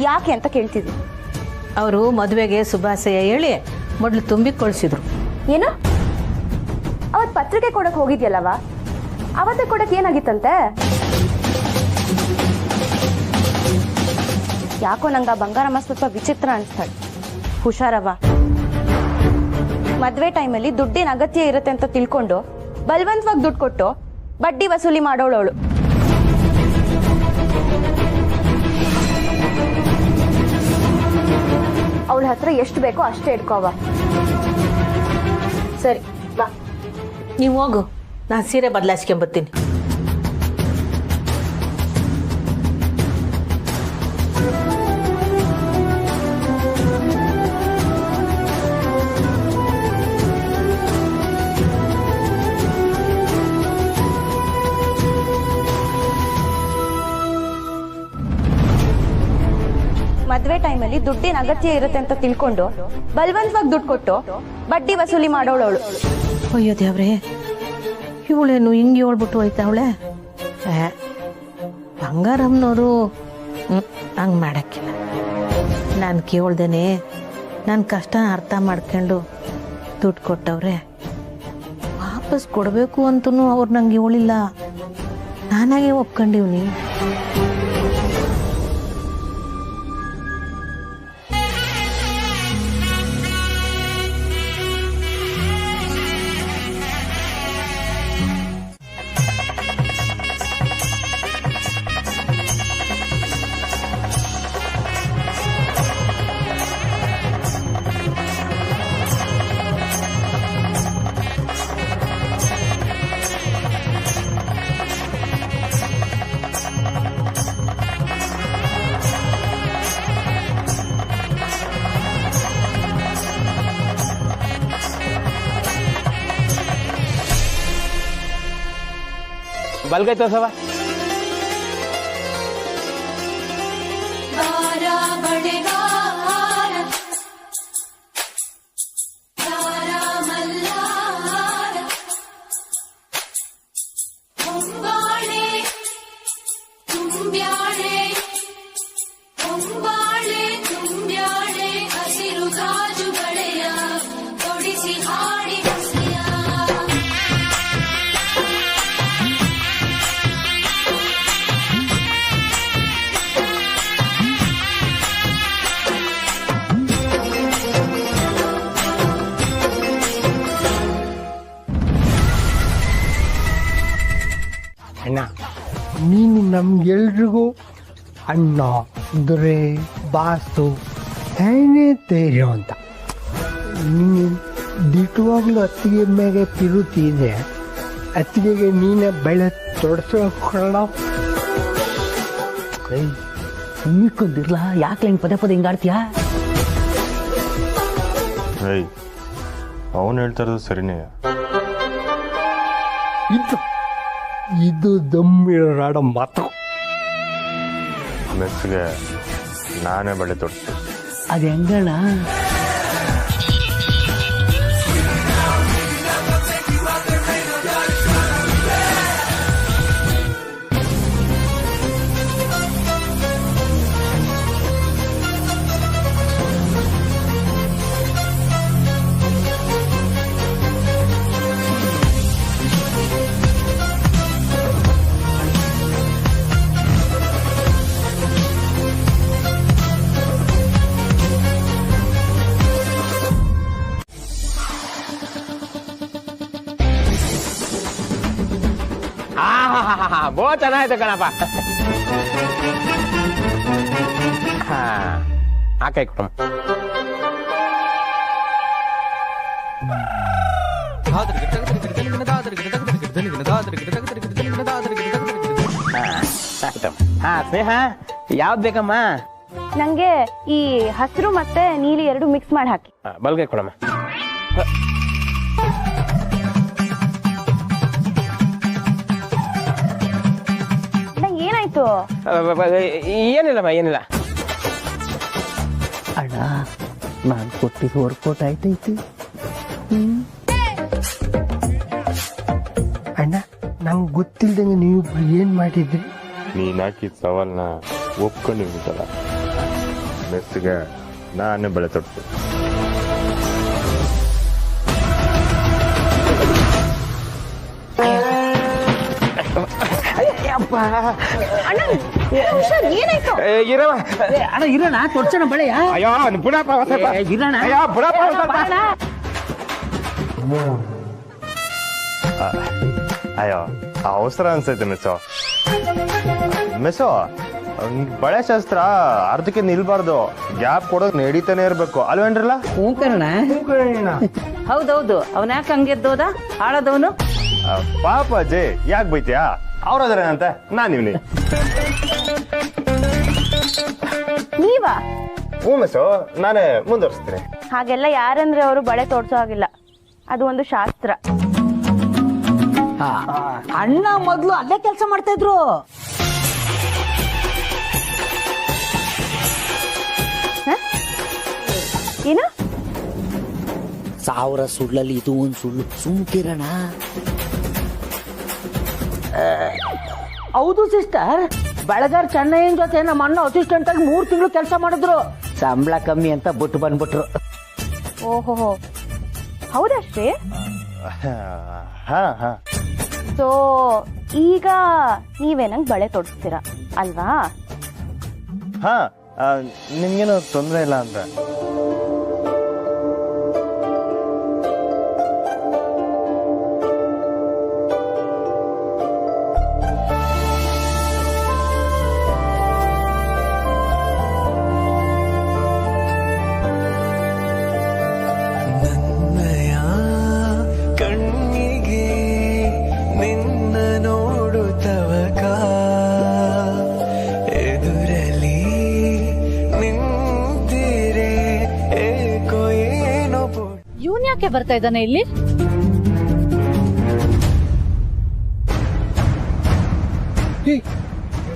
ಯಾಕೆ ಅಂತ ಕೇಳ್ತಿದ್ರು. ಅವರು ಮದುವೆಗೆ ಶುಭಾಶಯ ಹೇಳಿ ಮೊದಲು ತುಂಬಿ ಕಳಿಸಿದ್ರು. ಏನು? ಅವತ್ ಪತ್ರಿಕೆ ಕೊಡಕ್ ಹೋಗಿದ್ಯಲ್ಲವ, ಅವತ್ತೇ ಕೊಡಕ್ ಏನಾಗಿತ್ತಂತೆ? ಯಾಕೋ ನಂಗ ಬಂಗಾರಮ್ಮ ಸ್ವಲ್ಪ ವಿಚಿತ್ರ ಅನಿಸ್ತಾಳೆ. ಹುಷಾರವ. ಮದ್ವೆ ಟೈಮಲ್ಲಿ ದುಡ್ಡಿನ ಅಗತ್ಯ ಇರುತ್ತೆ ಅಂತ ತಿಳ್ಕೊಂಡು ಬಲವಂತವಾಗಿ ದುಡ್ಡು ಕೊಟ್ಟು ಬಡ್ಡಿ ವಸೂಲಿ ಮಾಡೋಳು. ಅವಳ ಹತ್ರ ಎಷ್ಟು ಬೇಕೋ ಅಷ್ಟೇ ಇಟ್ಕೋವ. ಸರಿ ಬಾ, ನೀವು ಹೋಗು, ನಾನು ಸೀರೆ ಬದಲಾಯಿಸ್ಕೊಂಬರ್ತೀನಿ. ಮದ್ವೆ ಟೈಮಲ್ಲಿ ದುಡ್ಡಿನ ಅಗತ್ಯ ಇರುತ್ತೆ ಅಂತ ತಿಳ್ಕೊಂಡು ಬಲವಂತವಾಗಿ ದುಡ್ಡು ಕೊಟ್ಟು ಬಡ್ಡಿ ವಸೂಲಿ ಮಾಡೋಳವಳು. ಅಯ್ಯೋ ದೇವ್ರೆ, ಇವಳೇನು ಹಿಂಗೆ ಹೇಳ್ಬಿಟ್ಟು ಹೋಯ್ತಾವಳೆ. ಬಂಗಾರಮ್ಮನವರು ಹಂಗೆ ಮಾಡೋಕ್ಕಿಲ್ಲ. ನಾನು ಕೇಳ್ದೇನೆ ನನ್ನ ಕಷ್ಟ ಅರ್ಥ ಮಾಡ್ಕೊಂಡು ದುಡ್ಡು ಕೊಟ್ಟವ್ರೆ. ವಾಪಸ್ ಕೊಡಬೇಕು ಅಂತೂ ಅವ್ರು ನಂಗೆ ಹೇಳಿಲ್ಲ, ನಾನಾಗೆ ಒಪ್ಕೊಂಡಿವ್ನಿ. ಬಲ್ಗೈ ತೋರ್ಸವ. ಅಣ್ಣ, ನೀನು ನಮ್ಗೆಲ್ರಿಗೂ ಅಣ್ಣ, ದೊರೆ, ಬಾಸು ಏನೇ ಧೈರ್ಯ ಅಂತ. ನೀನು ದಿಟ್ಟವಾಗ್ಲೂ ಅತ್ತಿಗೆ ಮೇಲೆ ತಿರುತಿ ಇದೆ. ಅತ್ತಿಗೆಗೆ ನೀನೇ ಬೆಳೆ ತೊಡಸ್ಕೊಳ್ಳ. ನಿಂತ್ಕೊಂಡಿರ್ಲ, ಯಾಕೆ ಹಿಂಗೆ ಪದೇ ಪದೇ ಹಿಂಗಾಡ್ತೀಯಾ? ಅವನು ಹೇಳ್ತಾ ಇರೋದು ಸರಿನೇ. ಇದು ದಮ್ಮಿರಾಡ ಮಾತು. ಮೆಸ್ಸಿಗೆ ನಾನೇ ಬಳೆ ತೊಡಿಸ್ತೀನಿ. ಅದು ಹೆಂಗಣ್ಣ? ಬೋ ಚೆನ್ನಾಯ್ತು ಕಣಪ್ಪ. ಹಾ, ಆ ಕೈ ಕೊಡಮ್ಮ. ಹಾ ಸ್ನೇಹ, ಯಾವ್ದು ಬೇಕಮ್ಮ? ನಂಗೆ ಈ ಹಸಿರು ಮತ್ತೆ ನೀಲಿ ಎರಡು ಮಿಕ್ಸ್ ಮಾಡಿ ಹಾಕಿ. ಬಲ್ಗೈ ಕೊಡಮ್ಮ. ಏನಾಯ್ತು? ಏನಿಲ್ಲಮ್ಮ, ಏನಿಲ್ಲ. ಅಣ್ಣ, ನಾನು ಕೊಟ್ಟಿದ್ದು ವರ್ಕೌಟ್ ಆಯ್ತೈತಿ. ಅಣ್ಣ, ನಂಗೆ ಗೊತ್ತಿಲ್ದಂಗೆ ನೀವಿಬ್ರು ಏನ್ ಮಾಡಿದ್ರಿ? ನೀನು ಹಾಕಿದ ಸವಾಲ್ನ ಒಪ್ಕೊಂಡಿರ್ತಲ್ಲ, ಮೆಸ್ಸಿಗೆ ನಾನೇ ಬಳೆ ತೊಡ್ತೀನಿ. ಅಣ್ಣ ಇರೋಣ, ತೊಡ್ಸೋಣ ಬಳೆಯ. ಅಯ್ಯೋ, ಅವಸರ ಅನ್ಸೈತೆ ಮೆಸೋ. ಬಳೆ ಶಾಸ್ತ್ರ ಅರ್ಧಕ್ಕೆ ನಿಲ್ಬಾರ್ದು, ಗ್ಯಾಪ್ ಕೊಡೋಕ್ ನಡೀತಾನೆ ಇರ್ಬೇಕು ಅಲ್ವೇನ್ರಲ್ಲ? ಹೌದೌದು, ಅವನ ಯಾಕೆ ಹಂಗೆದ್ದೋದ ಹಾಳದವನು? ಪಾಪ ಅಜ್ಜಿ ಯಾಕೆ ಬೈತ್ಯಾ? ಅವ್ರದ್ರೇನಂತೆ ನಾನ್ ಇವ್ನಿ. ನೀವಾ? ಹ್ಞೂ ಮಿಸ್ಸು, ನಾನೇ ಮುಂದುವರಿಸ್ತೀನಿ. ಹಾಗೆಲ್ಲ ಯಾರಂದ್ರೆ ಅವರು ಬಳೆ ತೋರ್ಸೋ ಹಾಗಿಲ್ಲ, ಅದು ಒಂದು ಶಾಸ್ತ್ರ. ಅಣ್ಣ ಮೊದ್ಲು ಅಲ್ಲೇ ಕೆಲಸ ಮಾಡ್ತಾ ಇದ್ರು. ಏನು? 1000 ಸುಳ್ಳಲ್ಲಿ ಇದು ಒಂದು ಸುಳ್ಳು. ಸುಮ್ಕಿರಣ. ಹೌದು ಸಿಸ್ಟರ್, ಬೆಳಗಾರ್ ಚೆನ್ನೈಯನ್ ಜೊತೆ ನಮ್ಮ ಅಣ್ಣ ಅಸಿಸ್ಟೆಂಟ್ ಆಗಿ 3 ತಿಂಗಳು ಕೆಲಸ ಮಾಡಿದ್ರು. ಸಂಬಳ ಕಮ್ಮಿ ಅಂತ ಬಿಟ್ಟು ಬಂದ್ಬಿಟ್ರು. ಓಹೋ, ಹೌದಷ್ಟೇ? ಸೊ ಈಗ ನೀವೇ ನಂಗೆ ಬಳೆ ತೊಡಿಸ್ತೀರಾ ಅಲ್ವಾ? ಹಾ, ನಿಮ್ಗೇನು ತೊಂದರೆ ಇಲ್ಲ ಅಂದ್ರೆ. ಇವನ್ ಯಾಕೆ ಬರ್ತಾ ಇದ್ದಾನೆ ಇಲ್ಲಿ?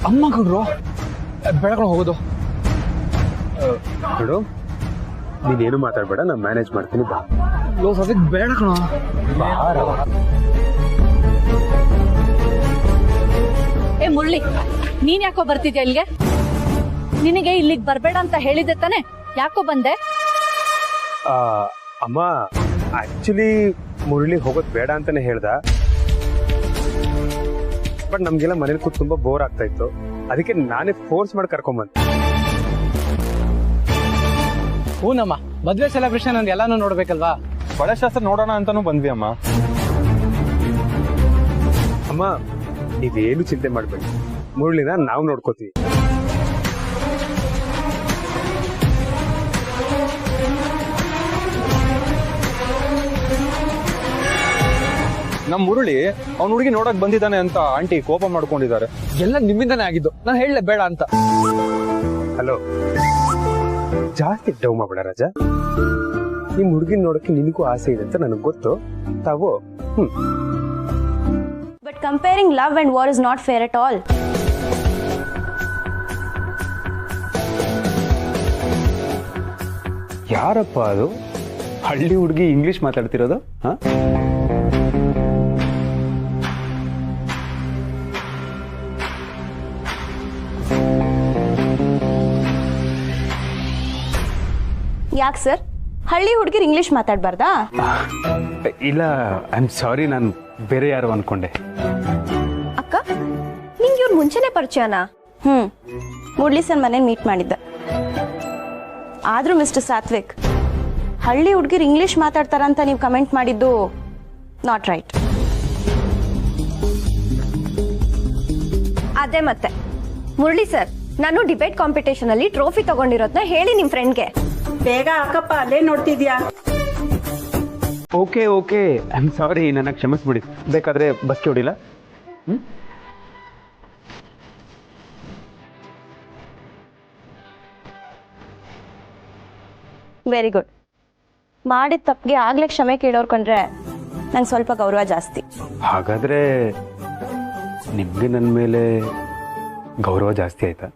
ಅಮ್ಮ ಕಣ್ರು, ಬೆಳಗ್ಗೆ ಹೋಗೋದು. ನೋಡು, ನೀನೇನು ಮಾತಾಡ್ಬೇಡ, ನಾನು ಮ್ಯಾನೇಜ್ ಮಾಡ್ತೀನಿ. ಬಾ ಅದಕ್ಕೆ ಬೇಡ ಕಣ. ಏ ಮುರಳಿ, ನೀನ್ ಯಾಕೋ ಬರ್ತಿದ್ಯಾ ಇಲ್ಲಿಗೆ? ನಿನಗೆ ಇಲ್ಲಿಗೆ ಬರ್ಬೇಡ ಅಂತ ಹೇಳಿದ್ದೆ ತಾನೆ, ಯಾಕೋ ಬಂದೆ? ಅಮ್ಮ, ಆಕ್ಚುಲಿ ಮುರಳಿ ಹೋಗೋದ್ ಬೇಡ ಅಂತಾನೆ ಹೇಳ್ದ. ಬಟ್ ನಮ್ಗೆಲ್ಲ ಮನೇಲಿ ಕೂತ್ ತುಂಬಾ ಬೋರ್ ಆಗ್ತಾ ಇತ್ತು, ಅದಕ್ಕೆ ನಾನೇ ಫೋರ್ಸ್ ಮಾಡಿ ಕರ್ಕೊಂಬಂದೆ. ಹೂನಮ್ಮ, ಮದ್ವೆ ಸೆಲೆಬ್ರೇಷನ್ ಅಂದ್ ಎಲ್ಲಾನು ನೋಡ್ಬೇಕಲ್ವಾ? ಬಳೆಶಾಸ್ತ್ರ ನೋಡೋಣ ಅಂತಾನು ಬಂದ್ವಿ ಅಮ್ಮ. ಅಮ್ಮ, ಇದೇನು ಚಿಂತೆ ಮಾಡ್ಬೇಡಿ, ಮುರಳಿನ ನಾವು ನೋಡ್ಕೋತೀವಿ. ನಮ್ ಮುರಳಿ ಅವ್ನ ಹುಡುಗಿ ನೋಡಕ್ ಬಂದಿದ್ದಾನೆ ಅಂತ ಆಂಟಿ ಕೋಪ ಮಾಡ್ಕೊಂಡಿದ್ದಾರೆ. ಎಲ್ಲ ನಿಮ್ಮಿಂದಾನೇ ಆಗಿದ್ದು, ನಾನು ಹೇಳಲೇ ಬೇಡ ಅಂತ. ಹಲೋ, ಜಾಸ್ತಿ ಡೌ ಮಾಡ್ಬೇಡ ರಾಜ. ನಿಮ್ ಹುಡುಗಿನ ನೋಡಕ್ಕೆ ನಿನಗೂ ಆಸೆ ಇದೆ ಅಂತ ನನಗೆ ಗೊತ್ತು. ತಾವು but comparing love and war is not fair at all. ಯಾರಪ್ಪ ಅದು ಹಳ್ಳಿ ಹುಡುಗಿ ಇಂಗ್ಲಿಷ್ ಮಾತಾಡ್ತಿರೋದು? ಹಾ, ಯಾಕೆ ಸರ್, ಹಳ್ಳಿ ಹುಡುಗಿರು ಇಂಗ್ಲಿಷ್ ಮಾತಾಡ್ಬಾರ್ದಾ? ಇಲ್ಲ, ಐ ಆಮ್ ಸಾರಿ, ನಾನು ಬೇರೆ ಯಾರು ಅನ್ಕೊಂಡೆ. ಅಕ್ಕ, ನಿಂಗೆ ಇವ್ರು ಮುಂಚೆನೆ ಪರಿಚಯನಾ? ಮುರಳಿ ಸರ್ ಮನೇಲಿ ಮೀಟ್ ಮಾಡಿದ್ದೆ. ಆದ್ರೂ ಮಿಸ್ಟರ್ ಸಾತ್ವಿಕ್, ಹಳ್ಳಿ ಹುಡುಗಿರು ಇಂಗ್ಲಿಷ್ ಮಾತಾಡ್ತಾರಂತ ನೀವು ಕಮೆಂಟ್ ಮಾಡಿದ್ದು ನಾಟ್ ರೈಟ್. ಅದೇ ಮತ್ತೆ ಮುರಳಿ ಸರ್, ನಾನು ಡಿಬೇಟ್ ಕಾಂಪಿಟೇಷನ್ ಅಲ್ಲಿ ಟ್ರೋಫಿ ತಗೊಂಡಿರೋದ್ನ ಹೇಳಿ ನಿಮ್ ಫ್ರೆಂಡ್ಗೆ. ಬೇಗ ಅಕ್ಕಪ್ಪ, ಅಲ್ಲೇ ನೋಡ್ತಿದ್ಯಾ? Okay okay, I am sorry, ನನ್ನ ಕ್ಷಮಿಸ್ಬಿಡಿ. ಬೇಕಾದ್ರೆ ಬಸ್ ಹೊಡಿಲ್ಲ? Very good. ಮಾಡಿದ ತಪ್ಪಿಗೆ ಆಗ್ಲೇ ಕ್ಷಮೆ ಕೇಳೋರ್ ಕೊಂಡ್ರೆ ನಂಗೆ ಸ್ವಲ್ಪ ಗೌರವ ಜಾಸ್ತಿ. ಹಾಗಾದ್ರೆ ನಿಮ್ಗೆ ನನ್ನ ಮೇಲೆ ಗೌರವ ಜಾಸ್ತಿ ಆಯ್ತಾ?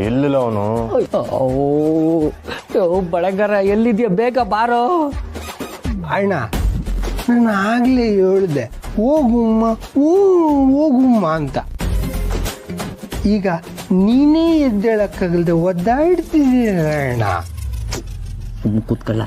ಎಲ್ಲಿಲ್ಲ ಅವನು? ಬಳಗರ ಎಲ್ಲಿದ್ಯಾ, ಬೇಗ ಬಾರೋ. ಅಣ್ಣ, ನಾನು ಆಗ್ಲೇ ಹೇಳ್ದೆ ಹೋಗುಮ್ಮ ಹೋಗುಮ್ಮ ಅಂತ. ಈಗ ನೀನೇ ಎದ್ದೇಳಕ್ಕಾಗಲ್ದೆ ಒದ್ದಾಡ್ತಿದ್ದೀರಣ್ಣ. ಕೂತ್ಕೊಳ್ಳ.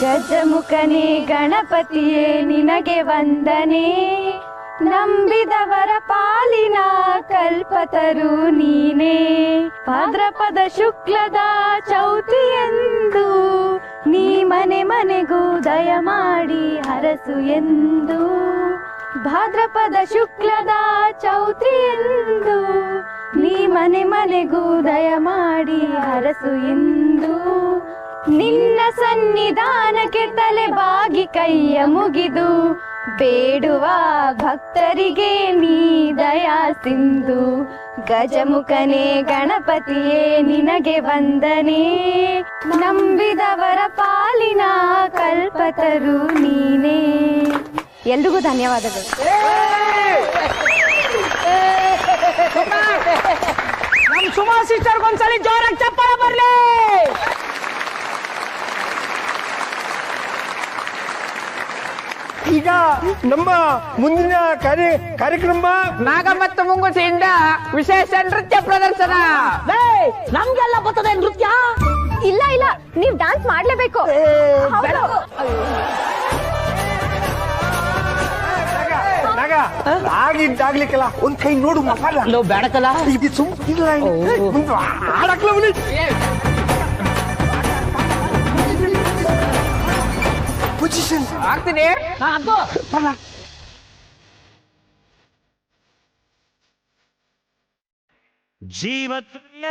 ಗಜಮುಖನೇ ಗಣಪತಿಯೇ ನಿನಗೆ ವಂದನೆ, ನಂಬಿದವರ ಪಾಲಿನ ಕಲ್ಪತರು ನೀನೇ. ಭಾದ್ರಪದ ಶುಕ್ಲದ ಚೌತಿಯೆಂದು ನೀ ಮನೆ ಮನೆಗೂ ದಯ ಮಾಡಿ ಹರಸು ಎಂದು. ಭಾದ್ರಪದ ಶುಕ್ಲದ ಚೌತಿಯೆಂದು ನೀ ಮನೆ ಮನೆಗೂ ದಯ ಮಾಡಿ ಹರಸು ಎಂದು. ನಿನ್ನ ಸನ್ನಿಧಾನಕ್ಕೆ ತಲೆ ಬಾಗಿ ಕೈಯ ಮುಗಿದು ಬೇಡುವ ಭಕ್ತರಿಗೆ ನೀ ದಯಾ ಸಿಂಧು. ಗಜಮುಖನೇ ಗಣಪತಿಯೇ ನಿನಗೆ ವಂದನೆ, ನಂಬಿದವರ ಪಾಲಿನ ಕಲ್ಪತರು ನೀನೇ. ಎಲ್ರಿಗೂ ಧನ್ಯವಾದಗಳು. ನಮ್ ಸುಮಾ ಸಿಸ್ಟರ್ ಒಂದ್ಸಲಿ ಜೋರಾಗಿ ಚಪ್ಪಾಳ ಬರ್ಲಿ. ಈಗ ನಮ್ಮ ಮುಂದಿನ ಕಾರ್ಯಕ್ರಮ ನಾಗ ಮತ್ತು ಮುಂಗುಸಿಯಿಂದ ವಿಶೇಷ ನೃತ್ಯ ಪ್ರದರ್ಶನ. ನಮ್ಗೆಲ್ಲ ಬರ್ತದೆ ನೃತ್ಯ? ಇಲ್ಲ ಇಲ್ಲ, ನೀವ್ ಡಾನ್ಸ್ ಮಾಡ್ಲೇಬೇಕು. ಆಗಿದ್ದಾಗ್ಲಿಕ್ಕಲ್ಲ ಒಂದ್ ಕೈ ನೋಡು ಮಸಾಲ ಬೇಡಕಲ್ಲ ಇದು ಸುಮ್ಮನೆ ಆಡಕ್ಲ. ಪೊಸಿಷನ್ ಆಗ್ತೀನಿ. ಜೀವತ್ಯ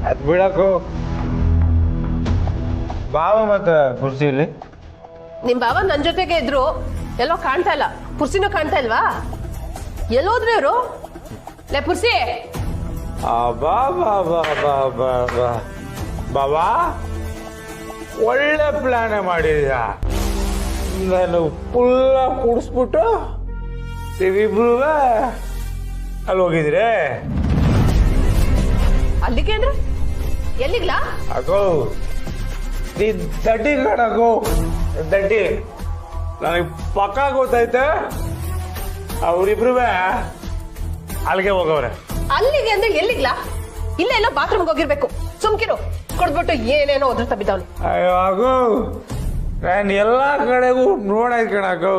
ಅದ್ ಬಿಡಕು ಬಾವ ಮತ್ತೆ ಕುರ್ಸಿಲಿ. ನಿಮ್ ಬಾವ ನನ್ ಜೊತೆಗೆ ಇದ್ರು, ಎಲ್ಲೋ ಕಾಣ್ತಾ ಇಲ್ಲ. ಪುರ್ಸಿನೂ ಕಾಣ್ತಾ ಇಲ್ವಾ? ಎಲ್ಲೋದ್ರು ಇವ್ರು? ಲೇ ಪುರ್ಸಿ, ಬಾ ಬಾ ಬಾ ಬಾ ಬಾ ಬಾ ಬಾಬಾ, ಒಳ್ಳೆ ಪ್ಲಾನ್ ಮಾಡಿದ್ಯಾ. ನಾನು ಫುಲ್ಲ ಕುಡಿಸ್ಬಿಟ್ಟು ನೀವಿಬ್ರು ಅಲ್ಲಿ ಹೋಗಿದ್ರೆ ಅಲ್ಲಿಗೆ ಅಂದ್ರೆ ಎಲ್ಲಿಗ್ಲಾ? ಅಗೋ ನೀ ದಡ್ಡಿ ಕಣಗೋ, ದಡ್ಡಿ. ನನಗೆ ಪಕ್ಕ ಗೊತ್ತೈತೆ ಅವ್ರಿಬ್ರು ಅಲ್ಲಿಗೆ ಹೋಗವ್ರೆ. ಅಲ್ಲಿಗೆ ಅಂದ್ರೆ ಎಲ್ಲಿಗ್ಲಾ? ಇಲ್ಲ ಎಲ್ಲೋ ಬಾತ್ರೂಮ್ಗೆ ಹೋಗಿರ್ಬೇಕು. ಸುಮ್ಕಿರು, ಕೊಡ್ಬಿಟ್ಟು ಏನೇನೋ ಒದ್ರತ ಬಿದ್ದವನು. ಅಯ್ಯೋ ಆಗೋ, ನಾನು ಎಲ್ಲಾ ಕಡೆಗೂ ನೋಡಾಯ್ತು ಕಣಕೋ,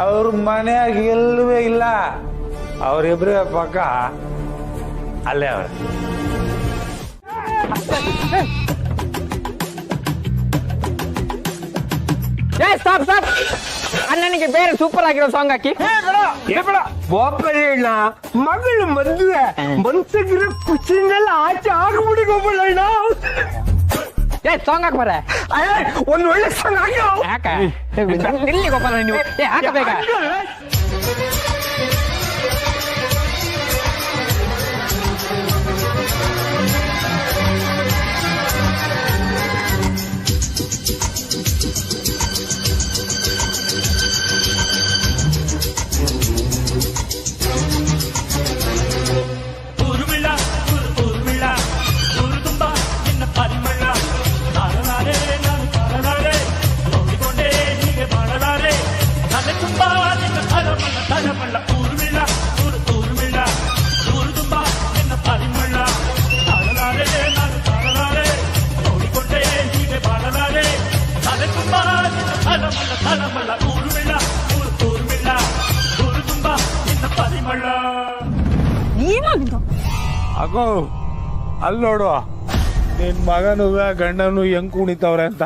ಅವ್ರ ಮನೆಯಾಗ ಎಲ್ಲೂ ಇಲ್ಲ. ಅವ್ರಿಬ್ರ ಪಕ್ಕ ಅಲ್ಲೇ ಅವ್ರೆ. Stop stop. ಅಣ್ಣನಿಗೆ ಬೇರೆ ಸೂಪರ್ ಆಗಿರೋ ಸಾಂಗ್ ಹಾಕಿ. ಬೋಪಣ್ಣ ಮಗಳು ಮದುವೆ ಮನ್ಸಿಗಿರೋ ಖುಷಿನೆಲ್ಲ ಆಚೆ ಆಗ್ಬಿಡಿ ಗೋಪಣ್ಣ. ಸಾಂಗ್ ಹಾಕ್ಬಾರೆ, ಒಂದ್ ಒಳ್ಳೆ ಸಾಂಗ್ ಯಾಕ ಇಲ್ಲಿ ಗೋಪಾಲ ನೀವು ಹಾಕಬೇಕ. ಅಗೋ ಅಲ್ಲಿ ನೋಡು ನಿನ್ ಮಗನು ಗಂಡನು ಹೆಂಗ್ ಕುಣಿತವ್ರೆ ಅಂತ